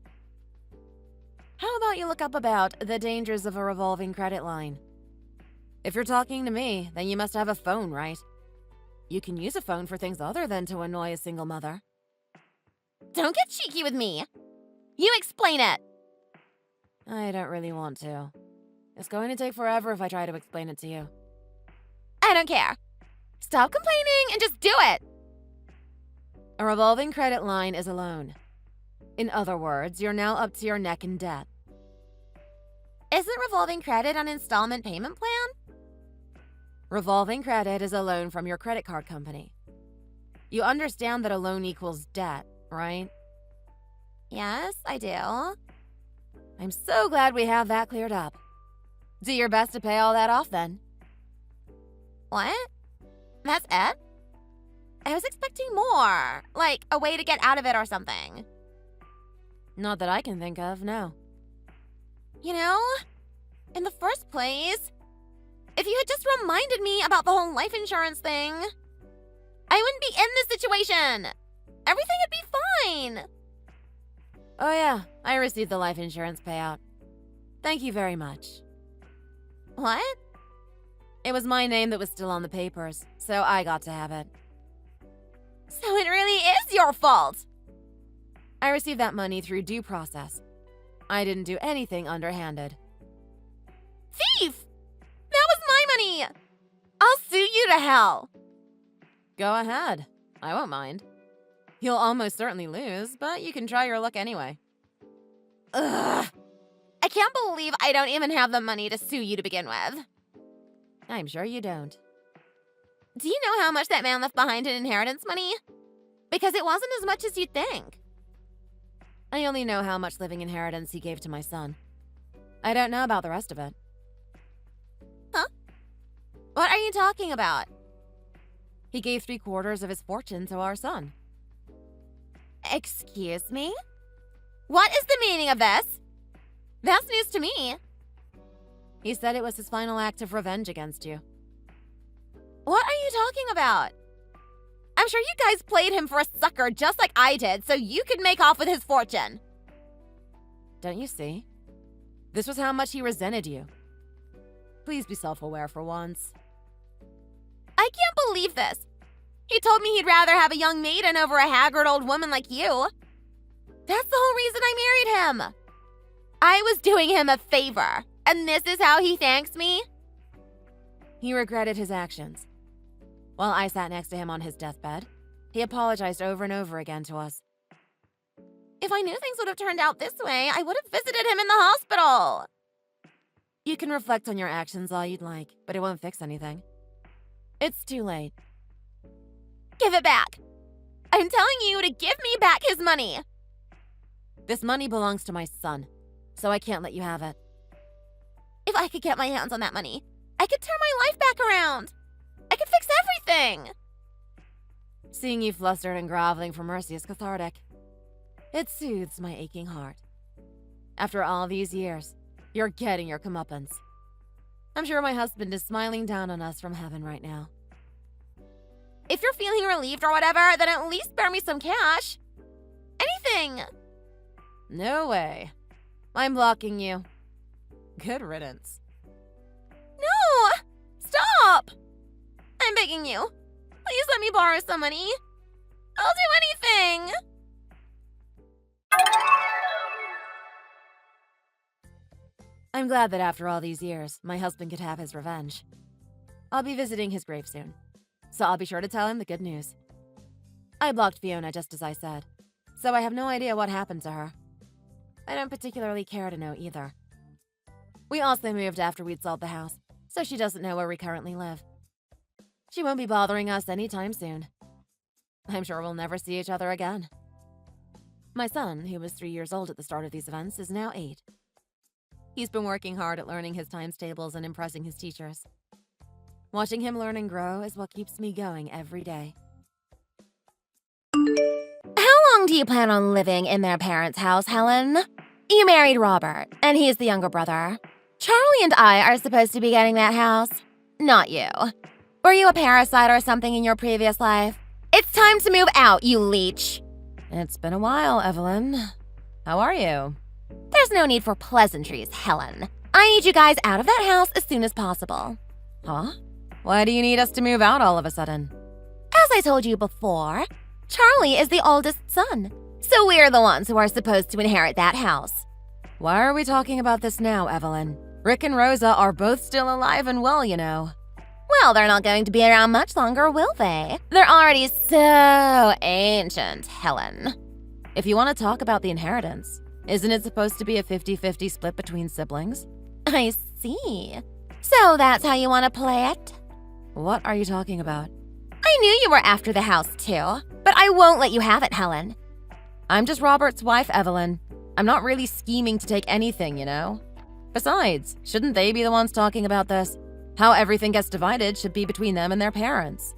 How about you look up about the dangers of a revolving credit line? If you're talking to me, then you must have a phone, right? You can use a phone for things other than to annoy a single mother. Don't get cheeky with me. You explain it. I don't really want to. It's going to take forever if I try to explain it to you. I don't care. Stop complaining and just do it. A revolving credit line is a loan. In other words, you're now up to your neck in debt. Isn't revolving credit an installment payment plan? Revolving credit is a loan from your credit card company. You understand that a loan equals debt, right? Yes, I do. I'm so glad we have that cleared up. Do your best to pay all that off then. What? That's it? I was expecting more, like a way to get out of it or something. Not that I can think of, no. You know, in the first place, if you had just reminded me about the whole life insurance thing, I wouldn't be in this situation. Everything would be fine. Oh yeah, I received the life insurance payout. Thank you very much. What? It was my name that was still on the papers, so I got to have it. So it really is your fault. I received that money through due process. I didn't do anything underhanded. Thief! That was my money! I'll sue you to hell. Go ahead. I won't mind. You'll almost certainly lose, but you can try your luck anyway. Ugh. I can't believe I don't even have the money to sue you to begin with. I'm sure you don't. Do you know how much that man left behind in inheritance money? Because it wasn't as much as you'd think. I only know how much living inheritance he gave to my son. I don't know about the rest of it. Huh? What are you talking about? He gave 3/4 of his fortune to our son. Excuse me? What is the meaning of this? That's news to me. He said it was his final act of revenge against you. What are you talking about? I'm sure you guys played him for a sucker just like I did so you could make off with his fortune. Don't you see? This was how much he resented you. Please be self-aware for once. I can't believe this. He told me he'd rather have a young maiden over a haggard old woman like you. That's the whole reason I married him. I was doing him a favor, and this is how he thanks me? He regretted his actions. While I sat next to him on his deathbed, he apologized over and over again to us. If I knew things would have turned out this way, I would have visited him in the hospital. You can reflect on your actions all you'd like, but it won't fix anything. It's too late. Give it back. I'm telling you to give me back his money. This money belongs to my son, so I can't let you have it. If I could get my hands on that money, I could turn my life back around. I could fix everything. Seeing you flustered and groveling for mercy is cathartic. It soothes my aching heart. After all these years, you're getting your comeuppance. I'm sure my husband is smiling down on us from heaven right now. If you're feeling relieved or whatever, then at least spare me some cash. Anything. No way. I'm blocking you. Good riddance. No! Stop! I'm begging you. Please let me borrow some money. I'll do anything. I'm glad that after all these years, my husband could have his revenge. I'll be visiting his grave soon, so I'll be sure to tell him the good news. I blocked Fiona just as I said, so I have no idea what happened to her. I don't particularly care to know either. We also moved after we'd sold the house, so she doesn't know where we currently live. She won't be bothering us anytime soon. I'm sure we'll never see each other again. My son, who was 3 years old at the start of these events, is now 8. He's been working hard at learning his times tables and impressing his teachers. Watching him learn and grow is what keeps me going every day. How long do you plan on living in their parents' house, Helen? You married Robert, and he's the younger brother. Charlie and I are supposed to be getting that house. Not you. Were you a parasite or something in your previous life? It's time to move out, you leech. It's been a while, Evelyn. How are you? There's no need for pleasantries, Helen. I need you guys out of that house as soon as possible. Huh? Why do you need us to move out all of a sudden? As I told you before, Charlie is the oldest son, so we're the ones who are supposed to inherit that house. Why are we talking about this now, Evelyn? Rick and Rosa are both still alive and well, you know. Well, they're not going to be around much longer, will they? They're already so ancient, Helen. If you want to talk about the inheritance, isn't it supposed to be a 50-50 split between siblings? I see. So that's how you want to play it? What are you talking about? I knew you were after the house, too. But I won't let you have it, Helen. I'm just Robert's wife, Evelyn. I'm not really scheming to take anything, you know? Besides, shouldn't they be the ones talking about this? How everything gets divided should be between them and their parents.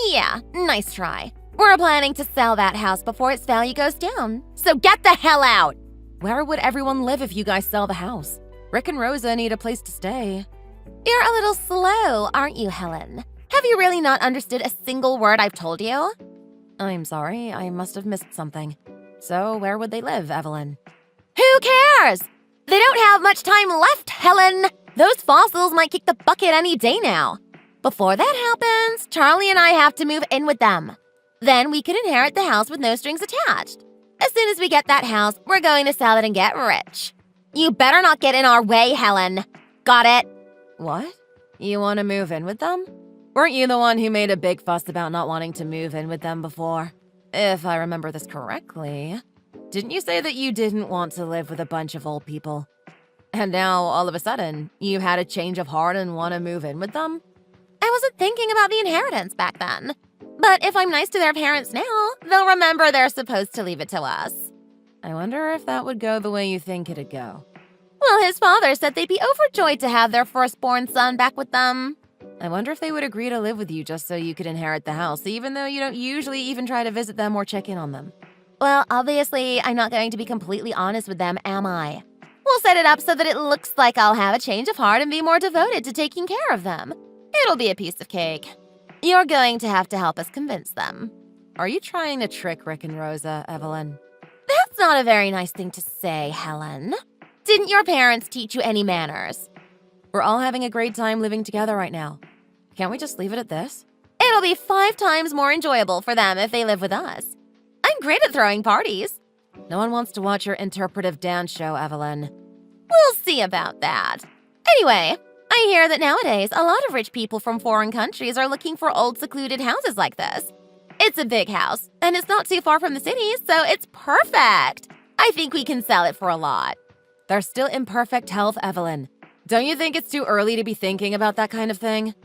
Yeah, nice try. We're planning to sell that house before its value goes down. So get the hell out! Where would everyone live if you guys sell the house? Rick and Rosa need a place to stay. You're a little slow, aren't you, Helen? Have you really not understood a single word I've told you? I'm sorry, I must have missed something. So where would they live, Evelyn? Who cares? They don't have much time left, Helen. Those fossils might kick the bucket any day now. Before that happens, Charlie and I have to move in with them. Then we could inherit the house with no strings attached. As soon as we get that house, we're going to sell it and get rich. You better not get in our way, Helen. Got it? What? You want to move in with them? Weren't you the one who made a big fuss about not wanting to move in with them before? If I remember this correctly, didn't you say that you didn't want to live with a bunch of old people? And now, all of a sudden, you had a change of heart and want to move in with them? I wasn't thinking about the inheritance back then. But if I'm nice to their parents now, they'll remember they're supposed to leave it to us. I wonder if that would go the way you think it'd go. Well, his father said they'd be overjoyed to have their firstborn son back with them. I wonder if they would agree to live with you just so you could inherit the house, even though you don't usually even try to visit them or check in on them. Well, obviously, I'm not going to be completely honest with them, am I? We'll set it up so that it looks like I'll have a change of heart and be more devoted to taking care of them. It'll be a piece of cake. You're going to have to help us convince them. Are you trying to trick Rick and Rosa, Evelyn? That's not a very nice thing to say, Helen. Didn't your parents teach you any manners? We're all having a great time living together right now. Can't we just leave it at this? It'll be 5 times more enjoyable for them if they live with us. I'm great at throwing parties. No one wants to watch your interpretive dance show, Evelyn. We'll see about that. Anyway, I hear that nowadays a lot of rich people from foreign countries are looking for old secluded houses like this. It's a big house, and it's not too far from the city, so it's perfect. I think we can sell it for a lot. They're still in perfect health, Evelyn. Don't you think it's too early to be thinking about that kind of thing?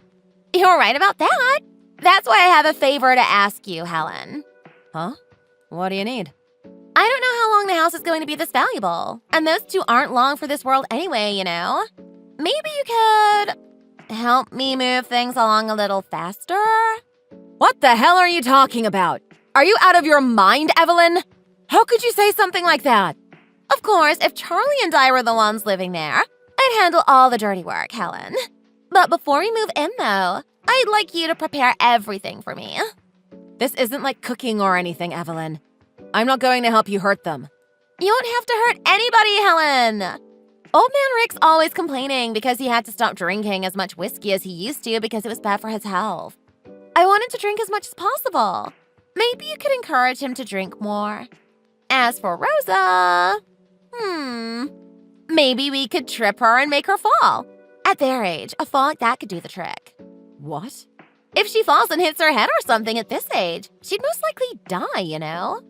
You're right about that. That's why I have a favor to ask you, Helen. Huh? What do you need? I don't know how long the house is going to be this valuable, and those two aren't long for this world anyway, you know? Maybe you could help me move things along a little faster? What the hell are you talking about? Are you out of your mind, Evelyn? How could you say something like that? Of course, if Charlie and I were the ones living there, I'd handle all the dirty work, Helen. But before we move in, though, I'd like you to prepare everything for me. This isn't like cooking or anything, Evelyn. I'm not going to help you hurt them. You won't have to hurt anybody, Helen! Old man Rick's always complaining because he had to stop drinking as much whiskey as he used to because it was bad for his health. I wanted to drink as much as possible. Maybe you could encourage him to drink more. As for Rosa, maybe we could trip her and make her fall. At their age, a fall like that could do the trick. What? If she falls and hits her head or something at this age, she'd most likely die, you know?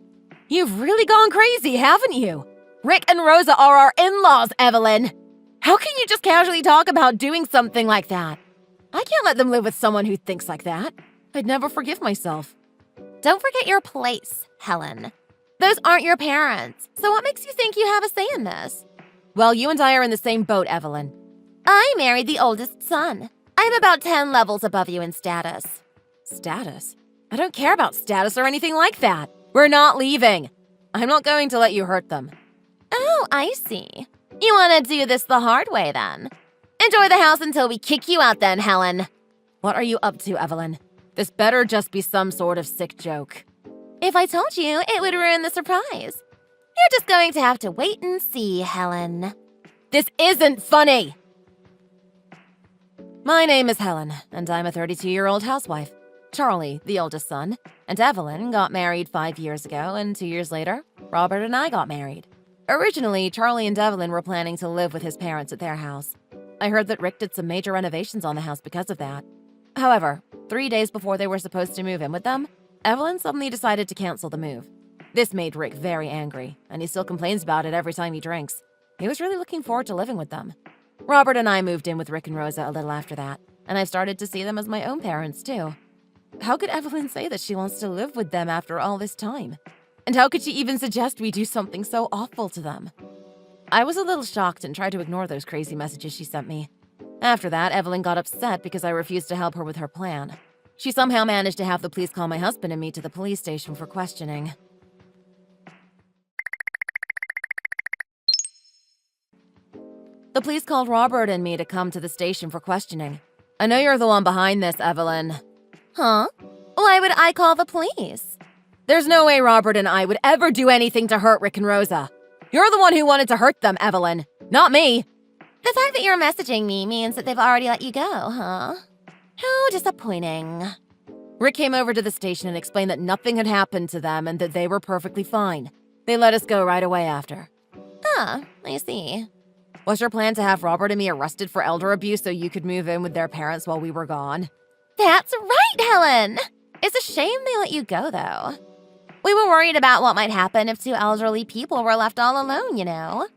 You've really gone crazy, haven't you? Rick and Rosa are our in-laws, Evelyn. How can you just casually talk about doing something like that? I can't let them live with someone who thinks like that. I'd never forgive myself. Don't forget your place, Helen. Those aren't your parents, so what makes you think you have a say in this? Well, you and I are in the same boat, Evelyn. I married the oldest son. I'm about 10 levels above you in status. Status? I don't care about status or anything like that. We're not leaving. I'm not going to let you hurt them. Oh, I see. You want to do this the hard way, then. Enjoy the house until we kick you out then, Helen. What are you up to, Evelyn? This better just be some sort of sick joke. If I told you, it would ruin the surprise. You're just going to have to wait and see, Helen. This isn't funny! My name is Helen, and I'm a 32-year-old housewife. Charlie, the oldest son, and Evelyn got married 5 years ago, and 2 years later, Robert and I got married. Originally, Charlie and Evelyn were planning to live with his parents at their house. I heard that Rick did some major renovations on the house because of that. However, 3 days before they were supposed to move in with them, Evelyn suddenly decided to cancel the move. This made Rick very angry, and he still complains about it every time he drinks. He was really looking forward to living with them. Robert and I moved in with Rick and Rosa a little after that, and I've started to see them as my own parents, too. How could Evelyn say that she wants to live with them after all this time? And how could she even suggest we do something so awful to them? I was a little shocked and tried to ignore those crazy messages she sent me. After that, Evelyn got upset because I refused to help her with her plan. She somehow managed to have the police call my husband and me to the police station for questioning. The police called Robert and me to come to the station for questioning. I know you're the one behind this, Evelyn. Huh? Why would I call the police? There's no way Robert and I would ever do anything to hurt Rick and Rosa. You're the one who wanted to hurt them, Evelyn, not me. The fact that you're messaging me means that they've already let you go, huh? How disappointing. Rick came over to the station and explained that nothing had happened to them and that they were perfectly fine. They let us go right away after. Ah, I see. Was your plan to have Robert and me arrested for elder abuse so you could move in with their parents while we were gone? That's right, Helen! It's a shame they let you go, though. We were worried about what might happen if two elderly people were left all alone, you know?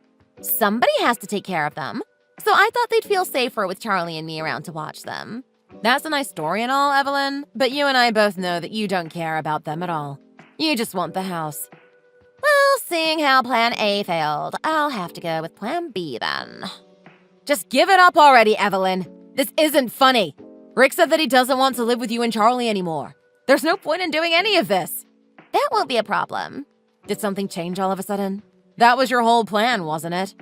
Somebody has to take care of them, so I thought they'd feel safer with Charlie and me around to watch them. That's a nice story and all, Evelyn, but you and I both know that you don't care about them at all. You just want the house. Well, seeing how Plan A failed, I'll have to go with Plan B then. Just give it up already, Evelyn. This isn't funny. Rick said that he doesn't want to live with you and Charlie anymore. There's no point in doing any of this. That won't be a problem. Did something change all of a sudden? That was your whole plan, wasn't it?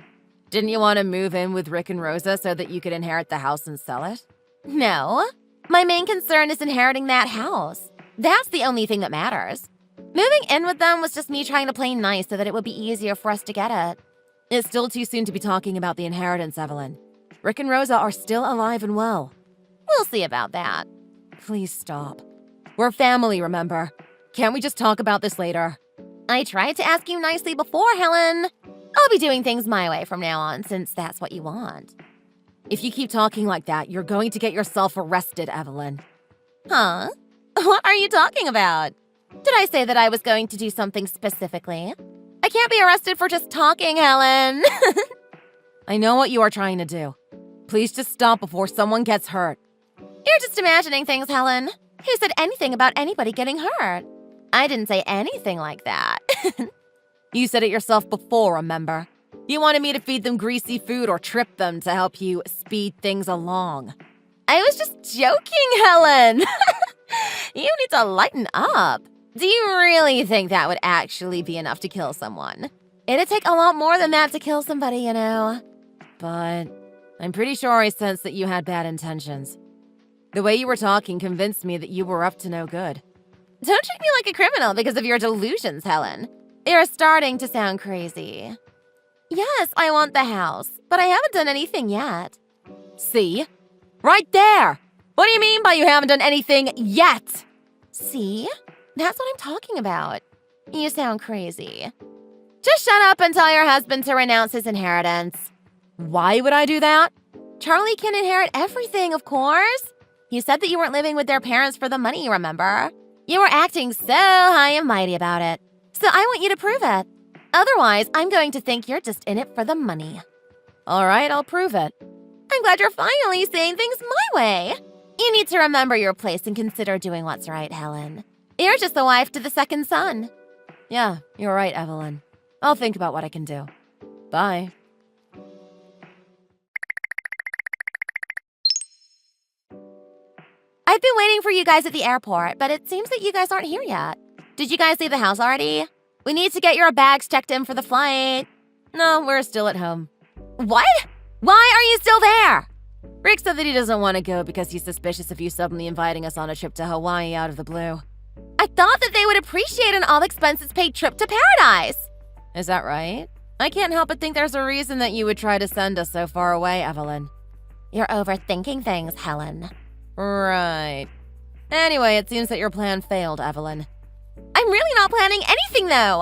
Didn't you want to move in with Rick and Rosa so that you could inherit the house and sell it? No. My main concern is inheriting that house. That's the only thing that matters. Moving in with them was just me trying to play nice so that it would be easier for us to get it. It's still too soon to be talking about the inheritance, Evelyn. Rick and Rosa are still alive and well. We'll see about that. Please stop. We're family, remember? Can't we just talk about this later? I tried to ask you nicely before, Helen. I'll be doing things my way from now on, since that's what you want. If you keep talking like that, you're going to get yourself arrested, Evelyn. Huh? What are you talking about? Did I say that I was going to do something specifically? I can't be arrested for just talking, Helen. I know what you are trying to do. Please just stop before someone gets hurt. You're just imagining things, Helen. Who said anything about anybody getting hurt? I didn't say anything like that. You said it yourself before, remember? You wanted me to feed them greasy food or trip them to help you speed things along. I was just joking, Helen. You need to lighten up. Do you really think that would actually be enough to kill someone? It'd take a lot more than that to kill somebody, you know. But I'm pretty sure I sensed that you had bad intentions. The way you were talking convinced me that you were up to no good. Don't treat me like a criminal because of your delusions, Helen. You're starting to sound crazy. Yes, I want the house, but I haven't done anything yet. See? Right there! What do you mean by you haven't done anything yet? See? That's what I'm talking about. You sound crazy. Just shut up and tell your husband to renounce his inheritance. Why would I do that? Charlie can inherit everything, of course. You said that you weren't living with their parents for the money, remember? You were acting so high and mighty about it. So I want you to prove it. Otherwise, I'm going to think you're just in it for the money. All right, I'll prove it. I'm glad you're finally saying things my way. You need to remember your place and consider doing what's right, Helen. You're just the wife to the second son. Yeah, you're right, Evelyn. I'll think about what I can do. Bye. I've been waiting for you guys at the airport, but it seems that you guys aren't here yet. Did you guys leave the house already? We need to get your bags checked in for the flight. No, we're still at home. What? Why are you still there? Rick said that he doesn't want to go because he's suspicious of you suddenly inviting us on a trip to Hawaii out of the blue. I thought that they would appreciate an all-expenses-paid trip to paradise. Is that right? I can't help but think there's a reason that you would try to send us so far away, Evelyn. You're overthinking things, Helen. Right. Anyway, it seems that your plan failed, Evelyn. I'm really not planning anything, though.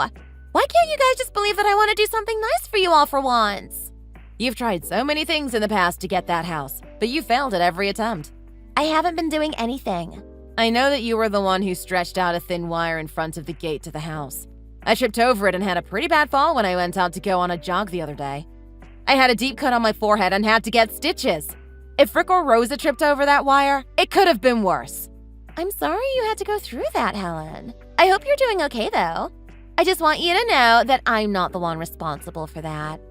Why can't you guys just believe that I want to do something nice for you all for once? You've tried so many things in the past to get that house, but you failed at every attempt. I haven't been doing anything. I know that you were the one who stretched out a thin wire in front of the gate to the house. I tripped over it and had a pretty bad fall when I went out to go on a jog the other day. I had a deep cut on my forehead and had to get stitches. If Rick or Rosa tripped over that wire, it could have been worse. I'm sorry you had to go through that, Helen. I hope you're doing okay, though. I just want you to know that I'm not the one responsible for that.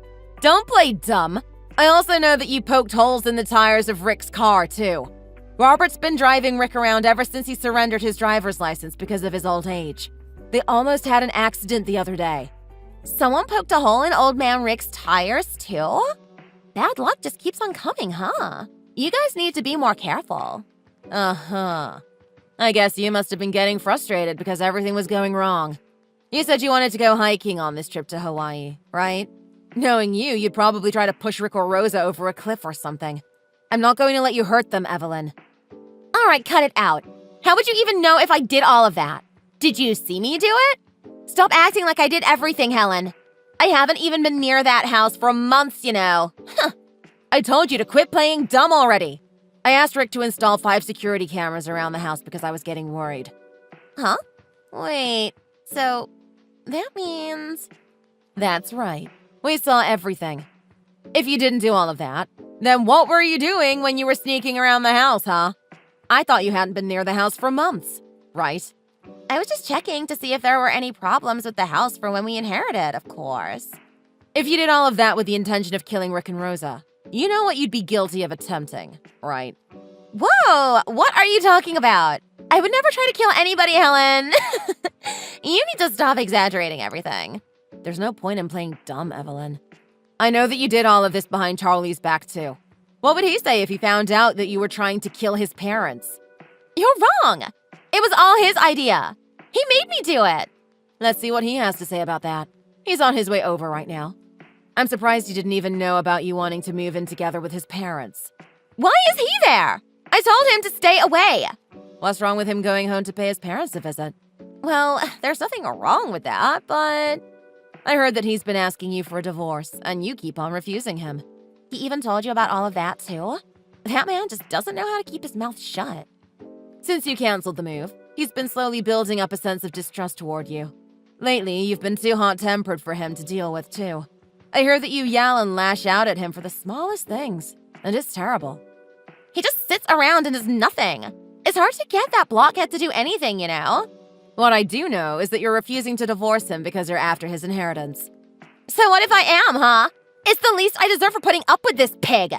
Don't play dumb. I also know that you poked holes in the tires of Rick's car, too. Robert's been driving Rick around ever since he surrendered his driver's license because of his old age. They almost had an accident the other day. Someone poked a hole in old man Rick's tires, too? Bad luck just keeps on coming, huh? You guys need to be more careful. Uh-huh. I guess you must have been getting frustrated because everything was going wrong. You said you wanted to go hiking on this trip to Hawaii, right? Knowing you, you'd probably try to push Rick or Rosa over a cliff or something. I'm not going to let you hurt them, Evelyn. All right, cut it out. How would you even know if I did all of that? Did you see me do it? Stop acting like I did everything, Helen. I haven't even been near that house for months, you know. I told you to quit playing dumb already. I asked Rick to install 5 security cameras around the house because I was getting worried. Huh? Wait, so that means... That's right. We saw everything. If you didn't do all of that, then what were you doing when you were sneaking around the house, huh? I thought you hadn't been near the house for months, right? I was just checking to see if there were any problems with the house for when we inherited, of course. If you did all of that with the intention of killing Rick and Rosa, you know what you'd be guilty of attempting, right? Whoa! What are you talking about? I would never try to kill anybody, Helen. You need to stop exaggerating everything. There's no point in playing dumb, Evelyn. I know that you did all of this behind Charlie's back, too. What would he say if he found out that you were trying to kill his parents? You're wrong! It was all his idea. He made me do it. Let's see what he has to say about that. He's on his way over right now. I'm surprised he didn't even know about you wanting to move in together with his parents. Why is he there? I told him to stay away. What's wrong with him going home to pay his parents a visit? Well, there's nothing wrong with that, but... I heard that he's been asking you for a divorce, and you keep on refusing him. He even told you about all of that, too? That man just doesn't know how to keep his mouth shut. Since you canceled the move, he's been slowly building up a sense of distrust toward you. Lately, you've been too hot-tempered for him to deal with, too. I hear that you yell and lash out at him for the smallest things, and it's terrible. He just sits around and does nothing. It's hard to get that blockhead to do anything, you know? What I do know is that you're refusing to divorce him because you're after his inheritance. So what if I am, huh? It's the least I deserve for putting up with this pig.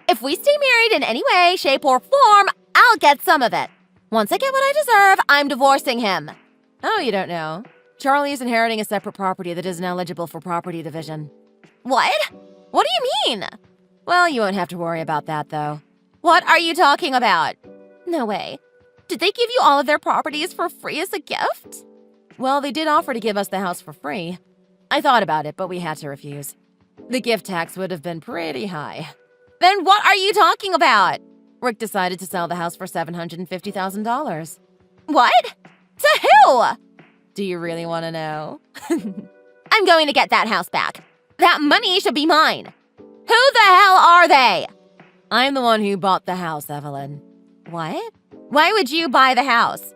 If we stay married in any way, shape, or form, I'll get some of it. Once I get what I deserve, I'm divorcing him. Oh, you don't know. Charlie is inheriting a separate property that isn't eligible for property division. What? What do you mean? Well, you won't have to worry about that, though. What are you talking about? No way. Did they give you all of their properties for free as a gift? Well, they did offer to give us the house for free. I thought about it, but we had to refuse. The gift tax would have been pretty high. Then what are you talking about? Rick decided to sell the house for $750,000. What? To who? Do you really want to know? I'm going to get that house back. That money should be mine. Who the hell are they? I'm the one who bought the house, Evelyn. What? Why would you buy the house?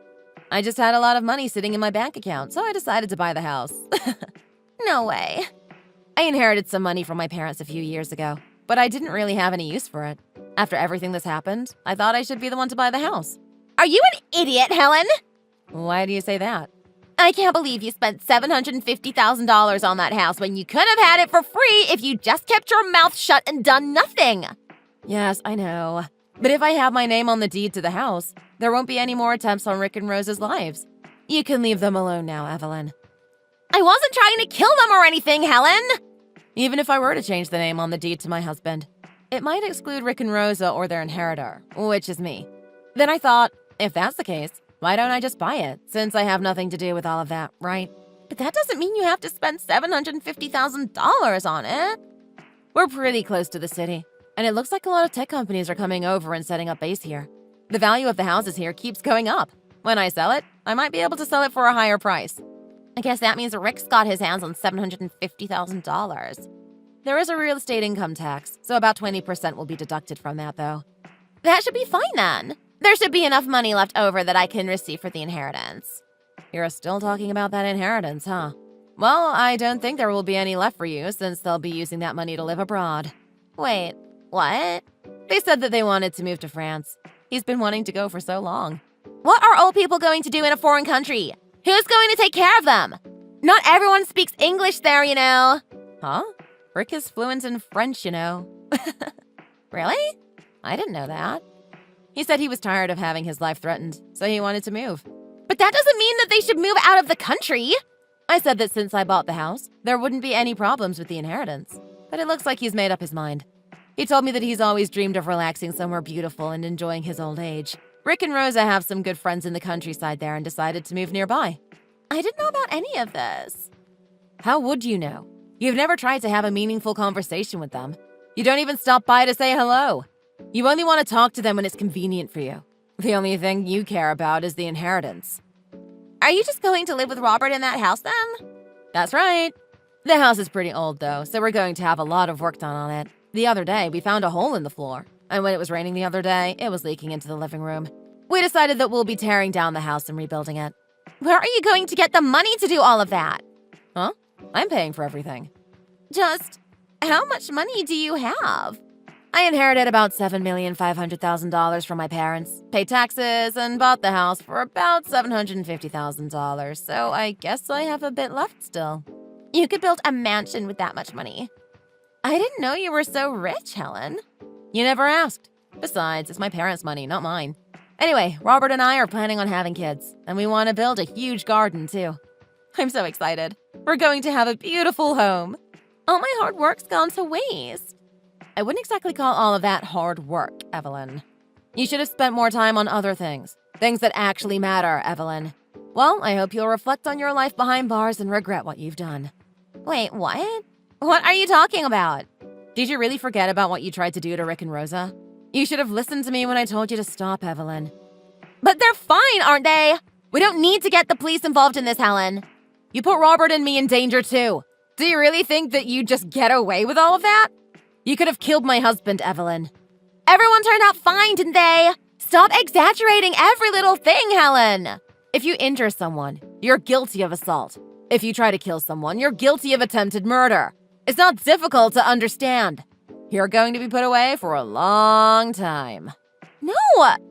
I just had a lot of money sitting in my bank account, so I decided to buy the house. No way. I inherited some money from my parents a few years ago, but I didn't really have any use for it. After everything that's happened, I thought I should be the one to buy the house. Are you an idiot, Helen? Why do you say that? I can't believe you spent $750,000 on that house when you could have had it for free if you just kept your mouth shut and done nothing. Yes, I know. But if I have my name on the deed to the house, there won't be any more attempts on Rick and Rose's lives. You can leave them alone now, Evelyn. I wasn't trying to kill them or anything, Helen. Even if I were to change the name on the deed to my husband, it might exclude Rick and Rosa or their inheritor, which is me. Then I thought, if that's the case, why don't I just buy it, since I have nothing to do with all of that, right? But that doesn't mean you have to spend $750,000 on it. We're pretty close to the city, and it looks like a lot of tech companies are coming over and setting up base here. The value of the houses here keeps going up. When I sell it, I might be able to sell it for a higher price. I guess that means Rick's got his hands on $750,000. There is a real estate income tax, so about 20% will be deducted from that, though. That should be fine then. There should be enough money left over that I can receive for the inheritance. You're still talking about that inheritance, huh? Well, I don't think there will be any left for you, since they'll be using that money to live abroad. Wait, what? They said that they wanted to move to France. He's been wanting to go for so long. What are old people going to do in a foreign country? Who's going to take care of them? Not everyone speaks English there, you know. Huh? Rick is fluent in French, you know. Really? I didn't know that. He said he was tired of having his life threatened, so he wanted to move. But that doesn't mean that they should move out of the country. I said that since I bought the house, there wouldn't be any problems with the inheritance. But it looks like he's made up his mind. He told me that he's always dreamed of relaxing somewhere beautiful and enjoying his old age. Rick and Rosa have some good friends in the countryside there and decided to move nearby. I didn't know about any of this. How would you know? You've never tried to have a meaningful conversation with them. You don't even stop by to say hello. You only want to talk to them when it's convenient for you. The only thing you care about is the inheritance. Are you just going to live with Robert in that house then? That's right. The house is pretty old though, so we're going to have a lot of work done on it. The other day, we found a hole in the floor. And when it was raining the other day, it was leaking into the living room. We decided that we'll be tearing down the house and rebuilding it. Where are you going to get the money to do all of that? Huh? I'm paying for everything. Just, how much money do you have? I inherited about $7,500,000 from my parents, paid taxes, and bought the house for about $750,000, so I guess I have a bit left still. You could build a mansion with that much money. I didn't know you were so rich, Helen. You never asked. Besides, it's my parents' money, not mine. Anyway, Robert and I are planning on having kids, and we want to build a huge garden, too. I'm so excited. We're going to have a beautiful home. All my hard work's gone to waste. I wouldn't exactly call all of that hard work, Evelyn. You should have spent more time on other things. Things that actually matter, Evelyn. Well, I hope you'll reflect on your life behind bars and regret what you've done. Wait, what? What are you talking about? Did you really forget about what you tried to do to Rick and Rosa? You should have listened to me when I told you to stop, Evelyn. But they're fine, aren't they? We don't need to get the police involved in this, Helen. You put Robert and me in danger, too. Do you really think that you'd just get away with all of that? You could have killed my husband, Evelyn. Everyone turned out fine, didn't they? Stop exaggerating every little thing, Helen. If you injure someone, you're guilty of assault. If you try to kill someone, you're guilty of attempted murder. It's not difficult to understand. You're going to be put away for a long time. No,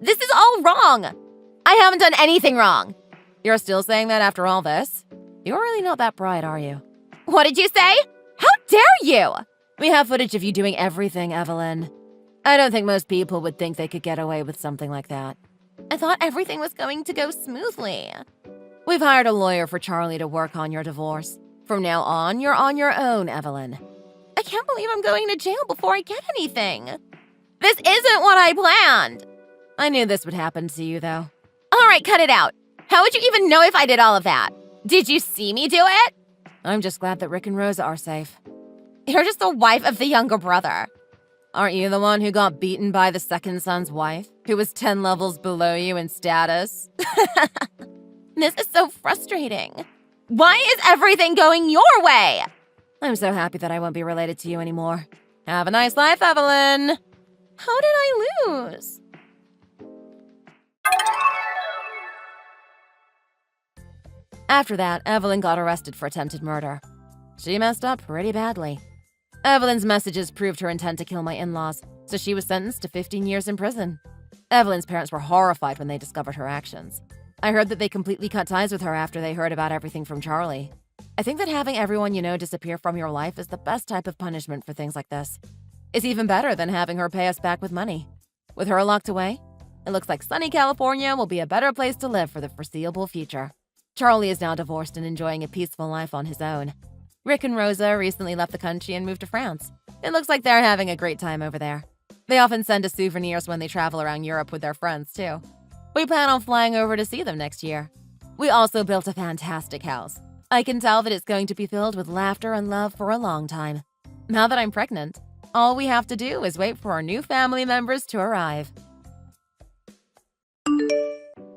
this is all wrong. I haven't done anything wrong. You're still saying that after all this? You're really not that bright, are you? What did you say? How dare you? We have footage of you doing everything, Evelyn. I don't think most people would think they could get away with something like that. I thought everything was going to go smoothly. We've hired a lawyer for Charlie to work on your divorce. From now on, you're on your own, Evelyn. I can't believe I'm going to jail before I get anything. This isn't what I planned. I knew this would happen to you, though. All right, cut it out. How would you even know if I did all of that? Did you see me do it? I'm just glad that Rick and Rosa are safe. You're just the wife of the younger brother. Aren't you the one who got beaten by the second son's wife, who was 10 levels below you in status? This is so frustrating. Why is everything going your way? I'm so happy that I won't be related to you anymore. Have a nice life, Evelyn. How did I lose? After that, Evelyn got arrested for attempted murder. She messed up pretty badly. Evelyn's messages proved her intent to kill my in-laws, so she was sentenced to 15 years in prison. Evelyn's parents were horrified when they discovered her actions. I heard that they completely cut ties with her after they heard about everything from Charlie. I think that having everyone you know disappear from your life is the best type of punishment for things like this. It's even better than having her pay us back with money. With her locked away, it looks like sunny California will be a better place to live for the foreseeable future. Charlie is now divorced and enjoying a peaceful life on his own. Rick and Rosa recently left the country and moved to France. It looks like they're having a great time over there. They often send us souvenirs when they travel around Europe with their friends, too. We plan on flying over to see them next year. We also built a fantastic house. I can tell that it's going to be filled with laughter and love for a long time. Now that I'm pregnant, all we have to do is wait for our new family members to arrive.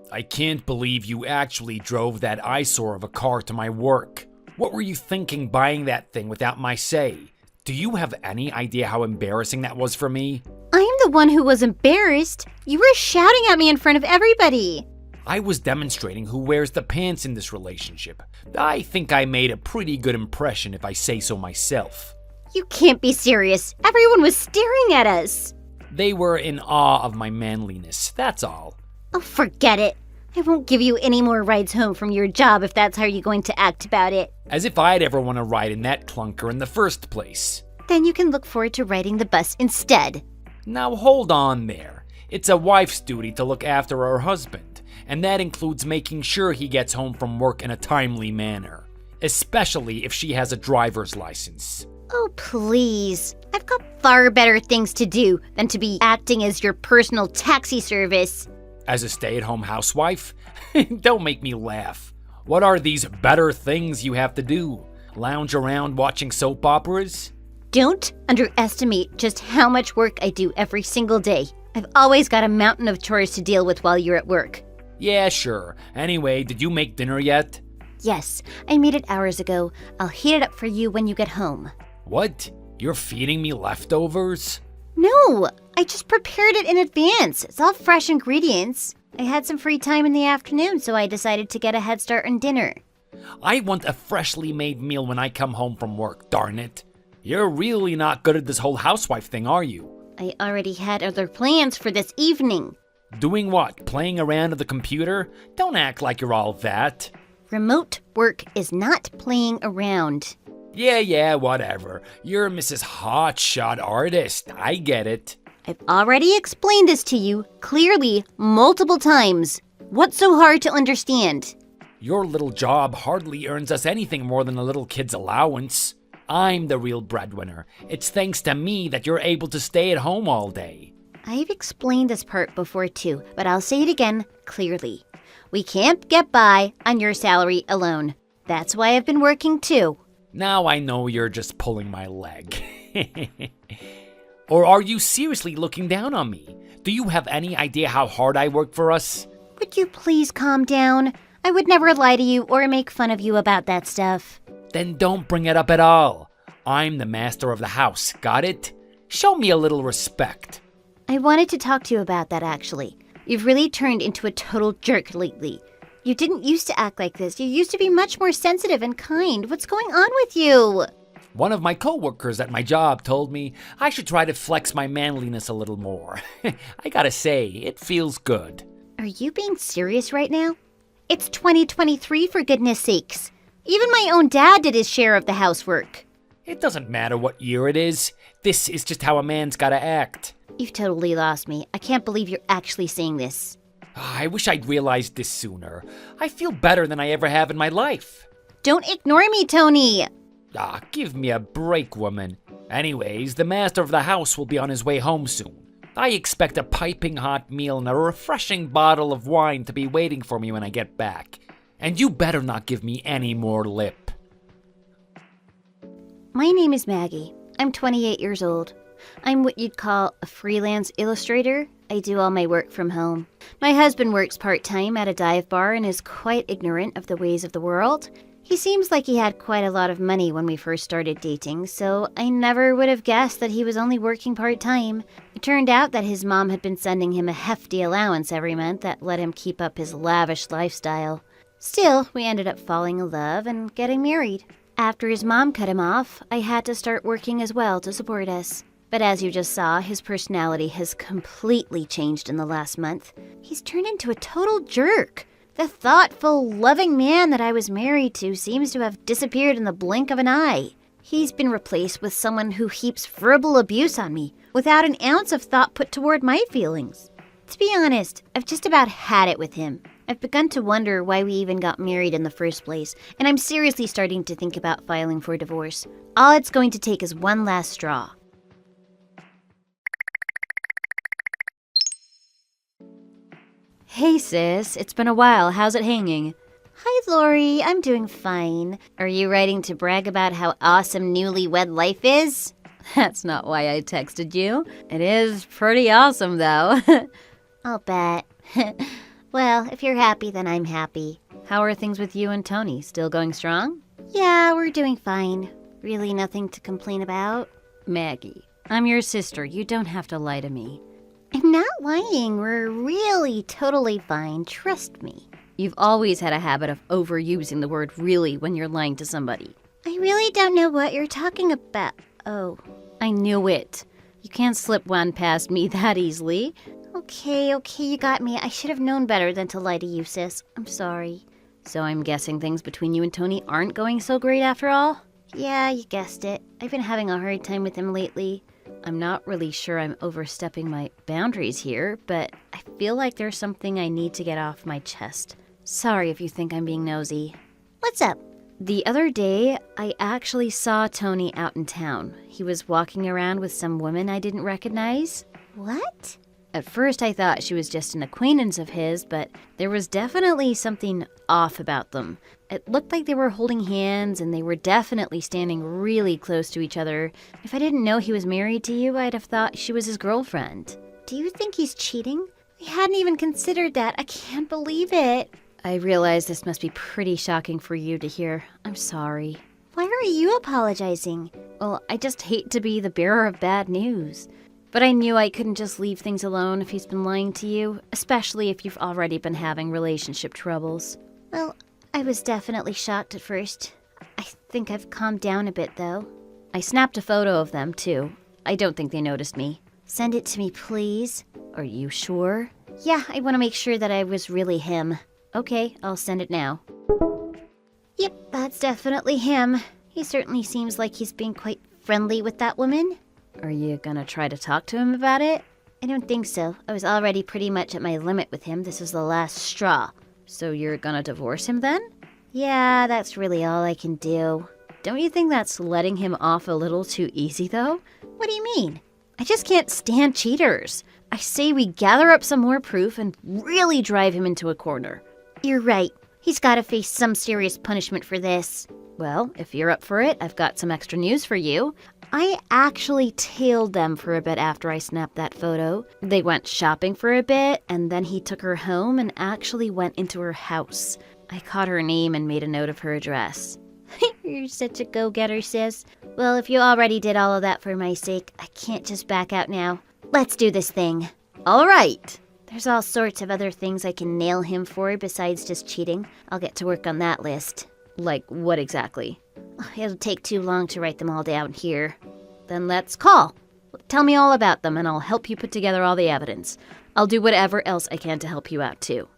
I can't believe you actually drove that eyesore of a car to my work. What were you thinking buying that thing without my say? Do you have any idea how embarrassing that was for me? I am the one who was embarrassed. You were shouting at me in front of everybody. I was demonstrating who wears the pants in this relationship. I think I made a pretty good impression if I say so myself. You can't be serious. Everyone was staring at us. They were in awe of my manliness, that's all. Oh, forget it. I won't give you any more rides home from your job if that's how you're going to act about it. As if I'd ever want to ride in that clunker in the first place. Then you can look forward to riding the bus instead. Now hold on there. It's a wife's duty to look after her husband, and that includes making sure he gets home from work in a timely manner, especially if she has a driver's license. Oh, please. I've got far better things to do than to be acting as your personal taxi service. As a stay-at-home housewife? Don't make me laugh. What are these better things you have to do? Lounge around watching soap operas? Don't underestimate just how much work I do every single day. I've always got a mountain of chores to deal with while you're at work. Yeah, sure. Anyway, did you make dinner yet? Yes, I made it hours ago. I'll heat it up for you when you get home. What? You're feeding me leftovers? No, I just prepared it in advance. It's all fresh ingredients. I had some free time in the afternoon, so I decided to get a head start on dinner. I want a freshly made meal when I come home from work, darn it. You're really not good at this whole housewife thing, are you? I already had other plans for this evening. Doing what? Playing around at the computer? Don't act like you're all that. Remote work is not playing around. Yeah, whatever. You're Mrs. Hotshot Artist. I get it. I've already explained this to you clearly multiple times. What's so hard to understand? Your little job hardly earns us anything more than a little kid's allowance. I'm the real breadwinner. It's thanks to me that you're able to stay at home all day. I've explained this part before too, but I'll say it again clearly. We can't get by on your salary alone. That's why I've been working too. Now I know you're just pulling my leg. Or are you seriously looking down on me? Do you have any idea how hard I work for us? Would you please calm down? I would never lie to you or make fun of you about that stuff. Then don't bring it up at all. I'm the master of the house, got it? Show me a little respect. I wanted to talk to you about that actually. You've really turned into a total jerk lately. You didn't used to act like this. You used to be much more sensitive and kind. What's going on with you? One of my coworkers at my job told me I should try to flex my manliness a little more. I gotta say, it feels good. Are you being serious right now? It's 2023, for goodness sakes. Even my own dad did his share of the housework. It doesn't matter what year it is. This is just how a man's gotta act. You've totally lost me. I can't believe you're actually saying this. I wish I'd realized this sooner. I feel better than I ever have in my life. Don't ignore me, Tony. Give me a break, woman. Anyways, the master of the house will be on his way home soon. I expect a piping hot meal and a refreshing bottle of wine to be waiting for me when I get back. And you better not give me any more lip. My name is Maggie. I'm 28 years old. I'm what you'd call a freelance illustrator. I do all my work from home. My husband works part-time at a dive bar and is quite ignorant of the ways of the world. He seems like he had quite a lot of money when we first started dating, so I never would have guessed that he was only working part-time. It turned out that his mom had been sending him a hefty allowance every month that let him keep up his lavish lifestyle. Still, we ended up falling in love and getting married. After his mom cut him off, I had to start working as well to support us. But as you just saw, his personality has completely changed in the last month. He's turned into a total jerk. The thoughtful, loving man that I was married to seems to have disappeared in the blink of an eye. He's been replaced with someone who heaps verbal abuse on me, without an ounce of thought put toward my feelings. To be honest, I've just about had it with him. I've begun to wonder why we even got married in the first place, and I'm seriously starting to think about filing for divorce. All it's going to take is one last straw. Hey sis, it's been a while. How's it hanging? Hi, Lori. I'm doing fine. Are you writing to brag about how awesome newlywed life is? That's not why I texted you. It is pretty awesome though. I'll bet. Well, if you're happy, then I'm happy. How are things with you and Tony? Still going strong? Yeah, we're doing fine. Really nothing to complain about. Maggie, I'm your sister. You don't have to lie to me. I'm not lying. We're really totally fine. Trust me. You've always had a habit of overusing the word really when you're lying to somebody. I really don't know what you're talking about. Oh, I knew it. You can't slip one past me that easily. okay, you got me. I should have known better than to lie to you, sis. I'm sorry. So I'm guessing things between you and Tony aren't going so great after all? Yeah, you guessed it. I've been having a hard time with him lately. I'm not really sure I'm overstepping my boundaries here, but I feel like there's something I need to get off my chest. Sorry if you think I'm being nosy. What's up? The other day, I actually saw Tony out in town. He was walking around with some woman I didn't recognize. What? At first, I thought she was just an acquaintance of his, but there was definitely something off about them. It looked like they were holding hands, and they were definitely standing really close to each other. If I didn't know he was married to you, I'd have thought she was his girlfriend. Do you think he's cheating? I hadn't even considered that. I can't believe it. I realize this must be pretty shocking for you to hear. I'm sorry. Why are you apologizing? Well, I just hate to be the bearer of bad news. But I knew I couldn't just leave things alone if he's been lying to you, especially if you've already been having relationship troubles. Well, I was definitely shocked at first. I think I've calmed down a bit, though. I snapped a photo of them, too. I don't think they noticed me. Send it to me, please. Are you sure? Yeah, I want to make sure that I was really him. Okay, I'll send it now. Yep, that's definitely him. He certainly seems like he's being quite friendly with that woman. Are you gonna try to talk to him about it? I don't think so. I was already pretty much at my limit with him. This is the last straw. So you're gonna divorce him then? Yeah, that's really all I can do. Don't you think that's letting him off a little too easy, though? What do you mean? I just can't stand cheaters. I say we gather up some more proof and really drive him into a corner. You're right. He's got to face some serious punishment for this. Well, if you're up for it, I've got some extra news for you. I actually tailed them for a bit after I snapped that photo. They went shopping for a bit, and then he took her home and actually went into her house. I caught her name and made a note of her address. You're such a go-getter, sis. Well, if you already did all of that for my sake, I can't just back out now. Let's do this thing. All right. There's all sorts of other things I can nail him for besides just cheating. I'll get to work on that list. Like what exactly? It'll take too long to write them all down here. Then let's call. Tell me all about them and I'll help you put together all the evidence. I'll do whatever else I can to help you out too.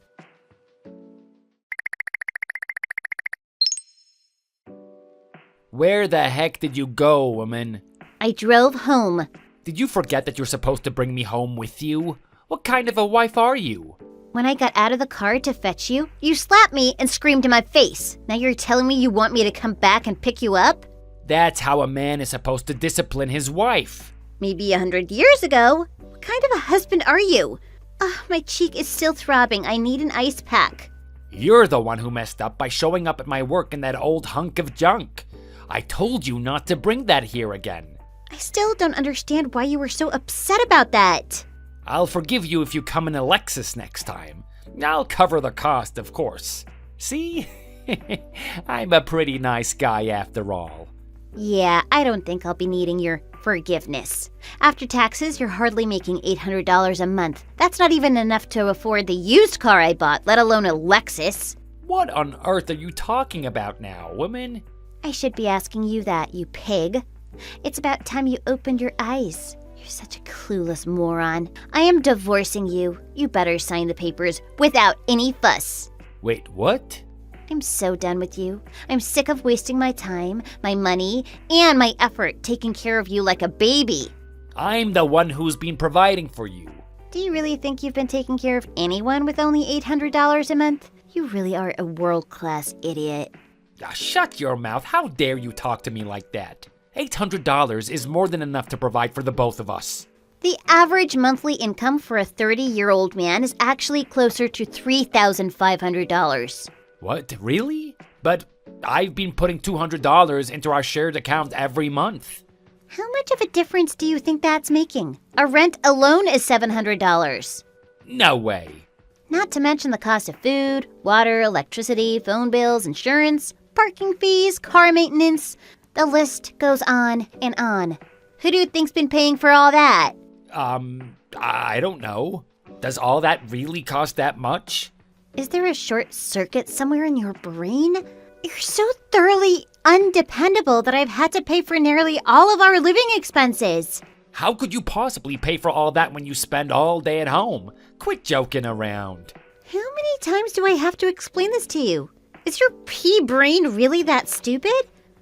Where the heck did you go, woman? I drove home. Did you forget that you're supposed to bring me home with you? What kind of a wife are you? When I got out of the car to fetch you, you slapped me and screamed in my face. Now you're telling me you want me to come back and pick you up? That's how a man is supposed to discipline his wife. Maybe 100 years ago. What kind of a husband are you? My cheek is still throbbing. I need an ice pack. You're the one who messed up by showing up at my work in that old hunk of junk. I told you not to bring that here again. I still don't understand why you were so upset about that. I'll forgive you if you come in a Lexus next time. I'll cover the cost, of course. See? I'm a pretty nice guy after all. Yeah, I don't think I'll be needing your forgiveness. After taxes, you're hardly making $800 a month. That's not even enough to afford the used car I bought, let alone a Lexus. What on earth are you talking about now, woman? I should be asking you that, you pig. It's about time you opened your eyes. You're such a clueless moron. I am divorcing you. You better sign the papers without any fuss. Wait, what? I'm so done with you. I'm sick of wasting my time, my money, and my effort taking care of you like a baby. I'm the one who's been providing for you. Do you really think you've been taking care of anyone with only $800 a month? You really are a world-class idiot. Shut your mouth. How dare you talk to me like that? $800 is more than enough to provide for the both of us. The average monthly income for a 30-year-old man is actually closer to $3,500. What, really? But I've been putting $200 into our shared account every month. How much of a difference do you think that's making? A rent alone is $700. No way. Not to mention the cost of food, water, electricity, phone bills, insurance, parking fees, car maintenance. The list goes on and on. Who do you think's been paying for all that? I don't know. Does all that really cost that much? Is there a short circuit somewhere in your brain? You're so thoroughly undependable that I've had to pay for nearly all of our living expenses. How could you possibly pay for all that when you spend all day at home? Quit joking around. How many times do I have to explain this to you? Is your pea brain really that stupid?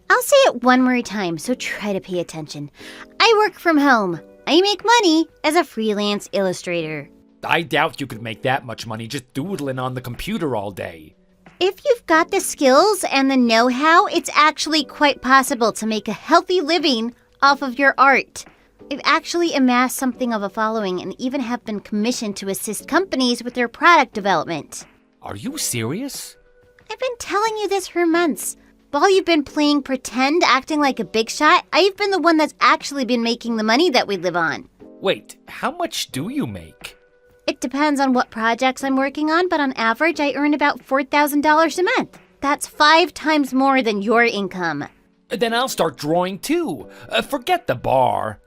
I'll say it one more time, so try to pay attention. I work from home. I make money as a freelance illustrator. I doubt you could make that much money just doodling on the computer all day. If you've got the skills and the know-how, it's actually quite possible to make a healthy living off of your art. I've actually amassed something of a following and even have been commissioned to assist companies with their product development. Are you serious? I've been telling you this for months. While you've been playing pretend, acting like a big shot, I've been the one that's actually been making the money that we live on. Wait, how much do you make? It depends on what projects I'm working on, but on average, I earn about $4,000 a month. That's 5 times more than your income. Then I'll start drawing too. Forget the bar.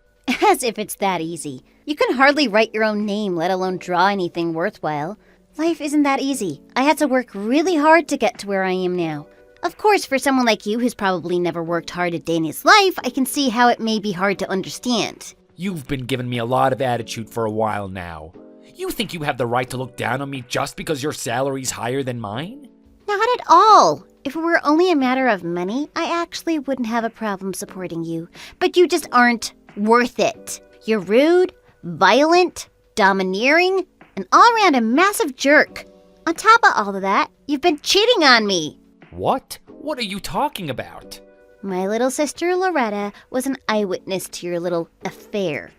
As if it's that easy. You can hardly write your own name, let alone draw anything worthwhile. Life isn't that easy. I had to work really hard to get to where I am now. Of course, for someone like you who's probably never worked hard a day in his life, I can see how it may be hard to understand. You've been giving me a lot of attitude for a while now. You think you have the right to look down on me just because your salary's higher than mine? Not at all. If it were only a matter of money, I actually wouldn't have a problem supporting you. But you just aren't worth it. You're rude, violent, domineering, and all-around a massive jerk. On top of all of that, you've been cheating on me. What? What are you talking about? My little sister Loretta was an eyewitness to your little affair.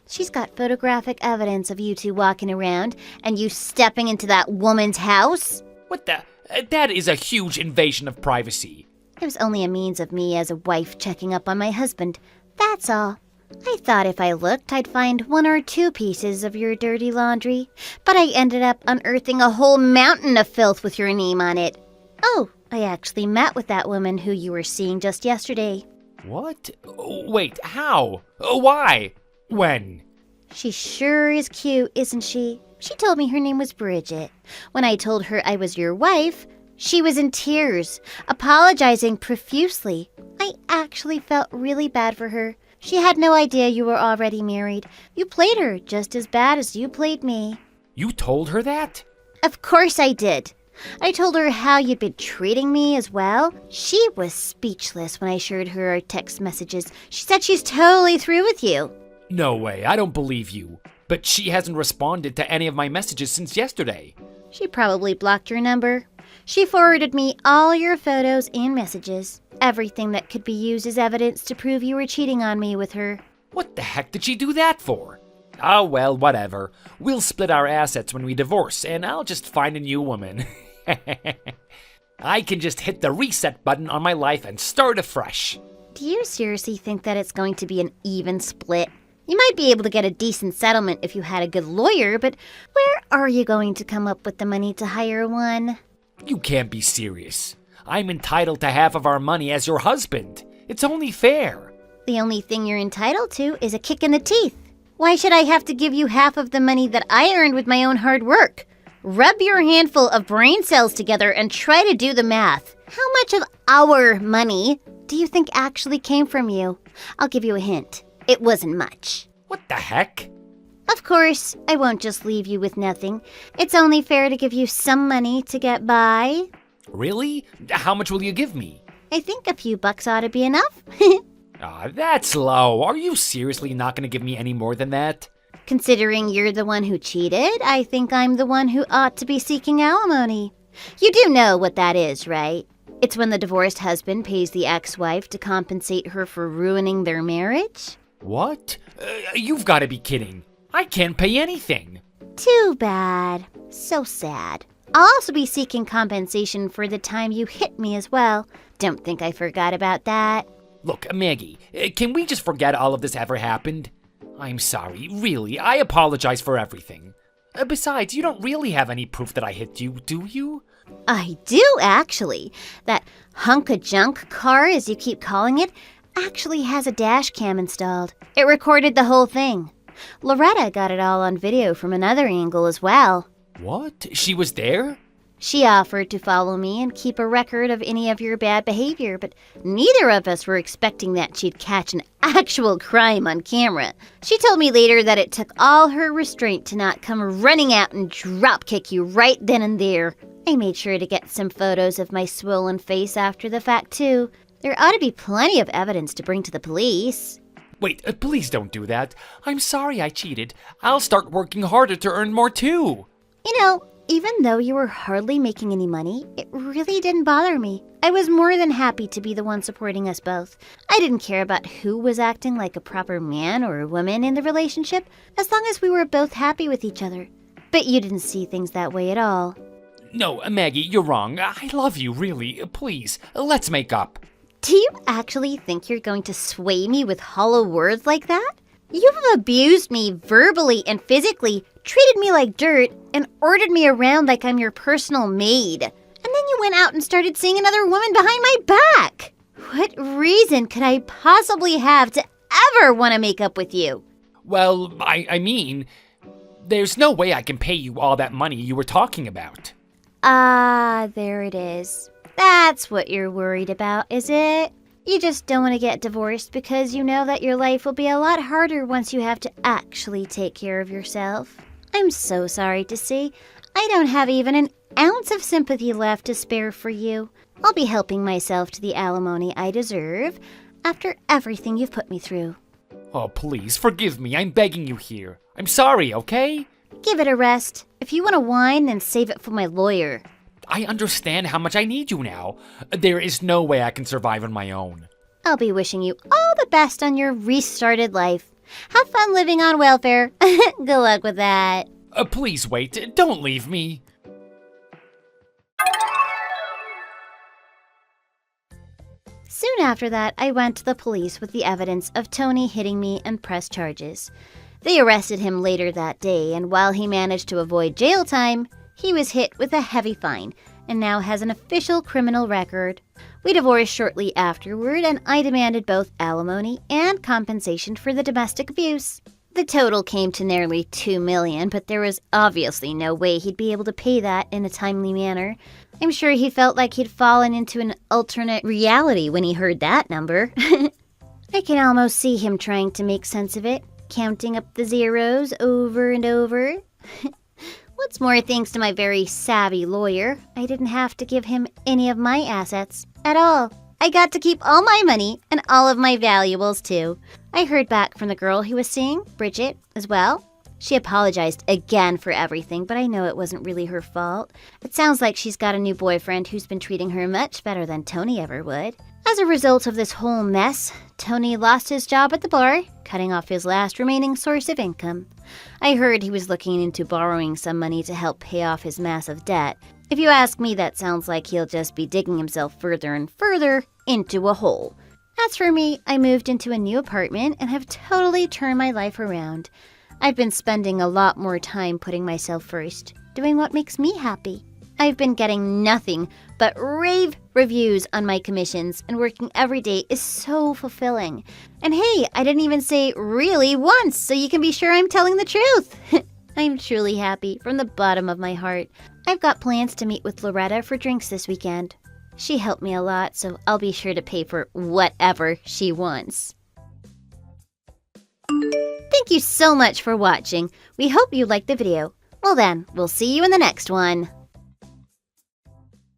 She's got photographic evidence of you two walking around and you stepping into that woman's house. What the? That is a huge invasion of privacy. It was only a means of me as a wife checking up on my husband. That's all. I thought if I looked, I'd find 1 or 2 pieces of your dirty laundry. But I ended up unearthing a whole mountain of filth with your name on it. Oh, I actually met with that woman who you were seeing just yesterday. What? Wait, how? Why? When? She sure is cute, isn't she? She told me her name was Bridget. When I told her I was your wife, she was in tears, apologizing profusely. I actually felt really bad for her. She had no idea you were already married. You played her just as bad as you played me. You told her that? Of course I did. I told her how you'd been treating me as well. She was speechless when I showed her our text messages. She said she's totally through with you. No way, I don't believe you. But she hasn't responded to any of my messages since yesterday. She probably blocked your number. She forwarded me all your photos and messages. Everything that could be used as evidence to prove you were cheating on me with her. What the heck did she do that for? Oh well, whatever. We'll split our assets when we divorce, and I'll just find a new woman. I can just hit the reset button on my life and start afresh. Do you seriously think that it's going to be an even split? You might be able to get a decent settlement if you had a good lawyer, but where are you going to come up with the money to hire one? You can't be serious. I'm entitled to half of our money as your husband. It's only fair. The only thing you're entitled to is a kick in the teeth. Why should I have to give you half of the money that I earned with my own hard work? Rub your handful of brain cells together and try to do the math. How much of our money do you think actually came from you? I'll give you a hint. It wasn't much. What the heck? Of course, I won't just leave you with nothing. It's only fair to give you some money to get by. Really? How much will you give me? I think a few bucks ought to be enough. That's low. Are you seriously not going to give me any more than that? Considering you're the one who cheated, I think I'm the one who ought to be seeking alimony. You do know what that is, right? It's when the divorced husband pays the ex-wife to compensate her for ruining their marriage. What? You've got to be kidding. I can't pay anything. Too bad. So sad. I'll also be seeking compensation for the time you hit me as well. Don't think I forgot about that. Look, Maggie, can we just forget all of this ever happened? I'm sorry, really, I apologize for everything. Besides, you don't really have any proof that I hit you, do you? I do, actually. That hunk of junk car, as you keep calling it, actually has a dash cam installed. It recorded the whole thing. Loretta got it all on video from another angle as well. What? She was there? She offered to follow me and keep a record of any of your bad behavior, but neither of us were expecting that she'd catch an actual crime on camera. She told me later that it took all her restraint to not come running out and dropkick you right then and there. I made sure to get some photos of my swollen face after the fact, too. There ought to be plenty of evidence to bring to the police. Wait, please don't do that. I'm sorry I cheated. I'll start working harder to earn more, too. You know, even though you were hardly making any money, it really didn't bother me. I was more than happy to be the one supporting us both. I didn't care about who was acting like a proper man or a woman in the relationship, as long as we were both happy with each other. But you didn't see things that way at all. No, Maggie, you're wrong. I love you, really. Please, let's make up. Do you actually think you're going to sway me with hollow words like that? You've abused me verbally and physically, treated me like dirt, and ordered me around like I'm your personal maid. And then you went out and started seeing another woman behind my back. What reason could I possibly have to ever want to make up with you? Well, I mean, there's no way I can pay you all that money you were talking about. Ah, there it is. That's what you're worried about, is it? You just don't want to get divorced because you know that your life will be a lot harder once you have to actually take care of yourself. I'm so sorry to see. I don't have even an ounce of sympathy left to spare for you. I'll be helping myself to the alimony I deserve after everything you've put me through. Oh, please, forgive me. I'm begging you here. I'm sorry, okay? Give it a rest. If you want to whine, then save it for my lawyer. I understand how much I need you now. There is no way I can survive on my own. I'll be wishing you all the best on your restarted life. Have fun living on welfare. Good luck with that. Please wait. Don't leave me. Soon after that, I went to the police with the evidence of Tony hitting me and pressed charges. They arrested him later that day, and while he managed to avoid jail time, he was hit with a heavy fine and now has an official criminal record. We divorced shortly afterward, and I demanded both alimony and compensation for the domestic abuse. The total came to nearly $2 million, but there was obviously no way he'd be able to pay that in a timely manner. I'm sure he felt like he'd fallen into an alternate reality when he heard that number. I can almost see him trying to make sense of it, counting up the zeros over and over. What's more, thanks to my very savvy lawyer, I didn't have to give him any of my assets at all. I got to keep all my money and all of my valuables too. I heard back from the girl who was seeing, Bridget, as well. She apologized again for everything, but I know it wasn't really her fault. It sounds like she's got a new boyfriend who's been treating her much better than Tony ever would. As a result of this whole mess, Tony lost his job at the bar, cutting off his last remaining source of income. I heard he was looking into borrowing some money to help pay off his massive debt. If you ask me, that sounds like he'll just be digging himself further and further into a hole. As for me, I moved into a new apartment and have totally turned my life around. I've been spending a lot more time putting myself first, doing what makes me happy. I've been getting nothing but rave reviews on my commissions, and working every day is so fulfilling. And hey, I didn't even say really once, so you can be sure I'm telling the truth. I'm truly happy from the bottom of my heart. I've got plans to meet with Loretta for drinks this weekend. She helped me a lot, so I'll be sure to pay for whatever she wants. Thank you so much for watching. We hope you liked the video. Well then, we'll see you in the next one.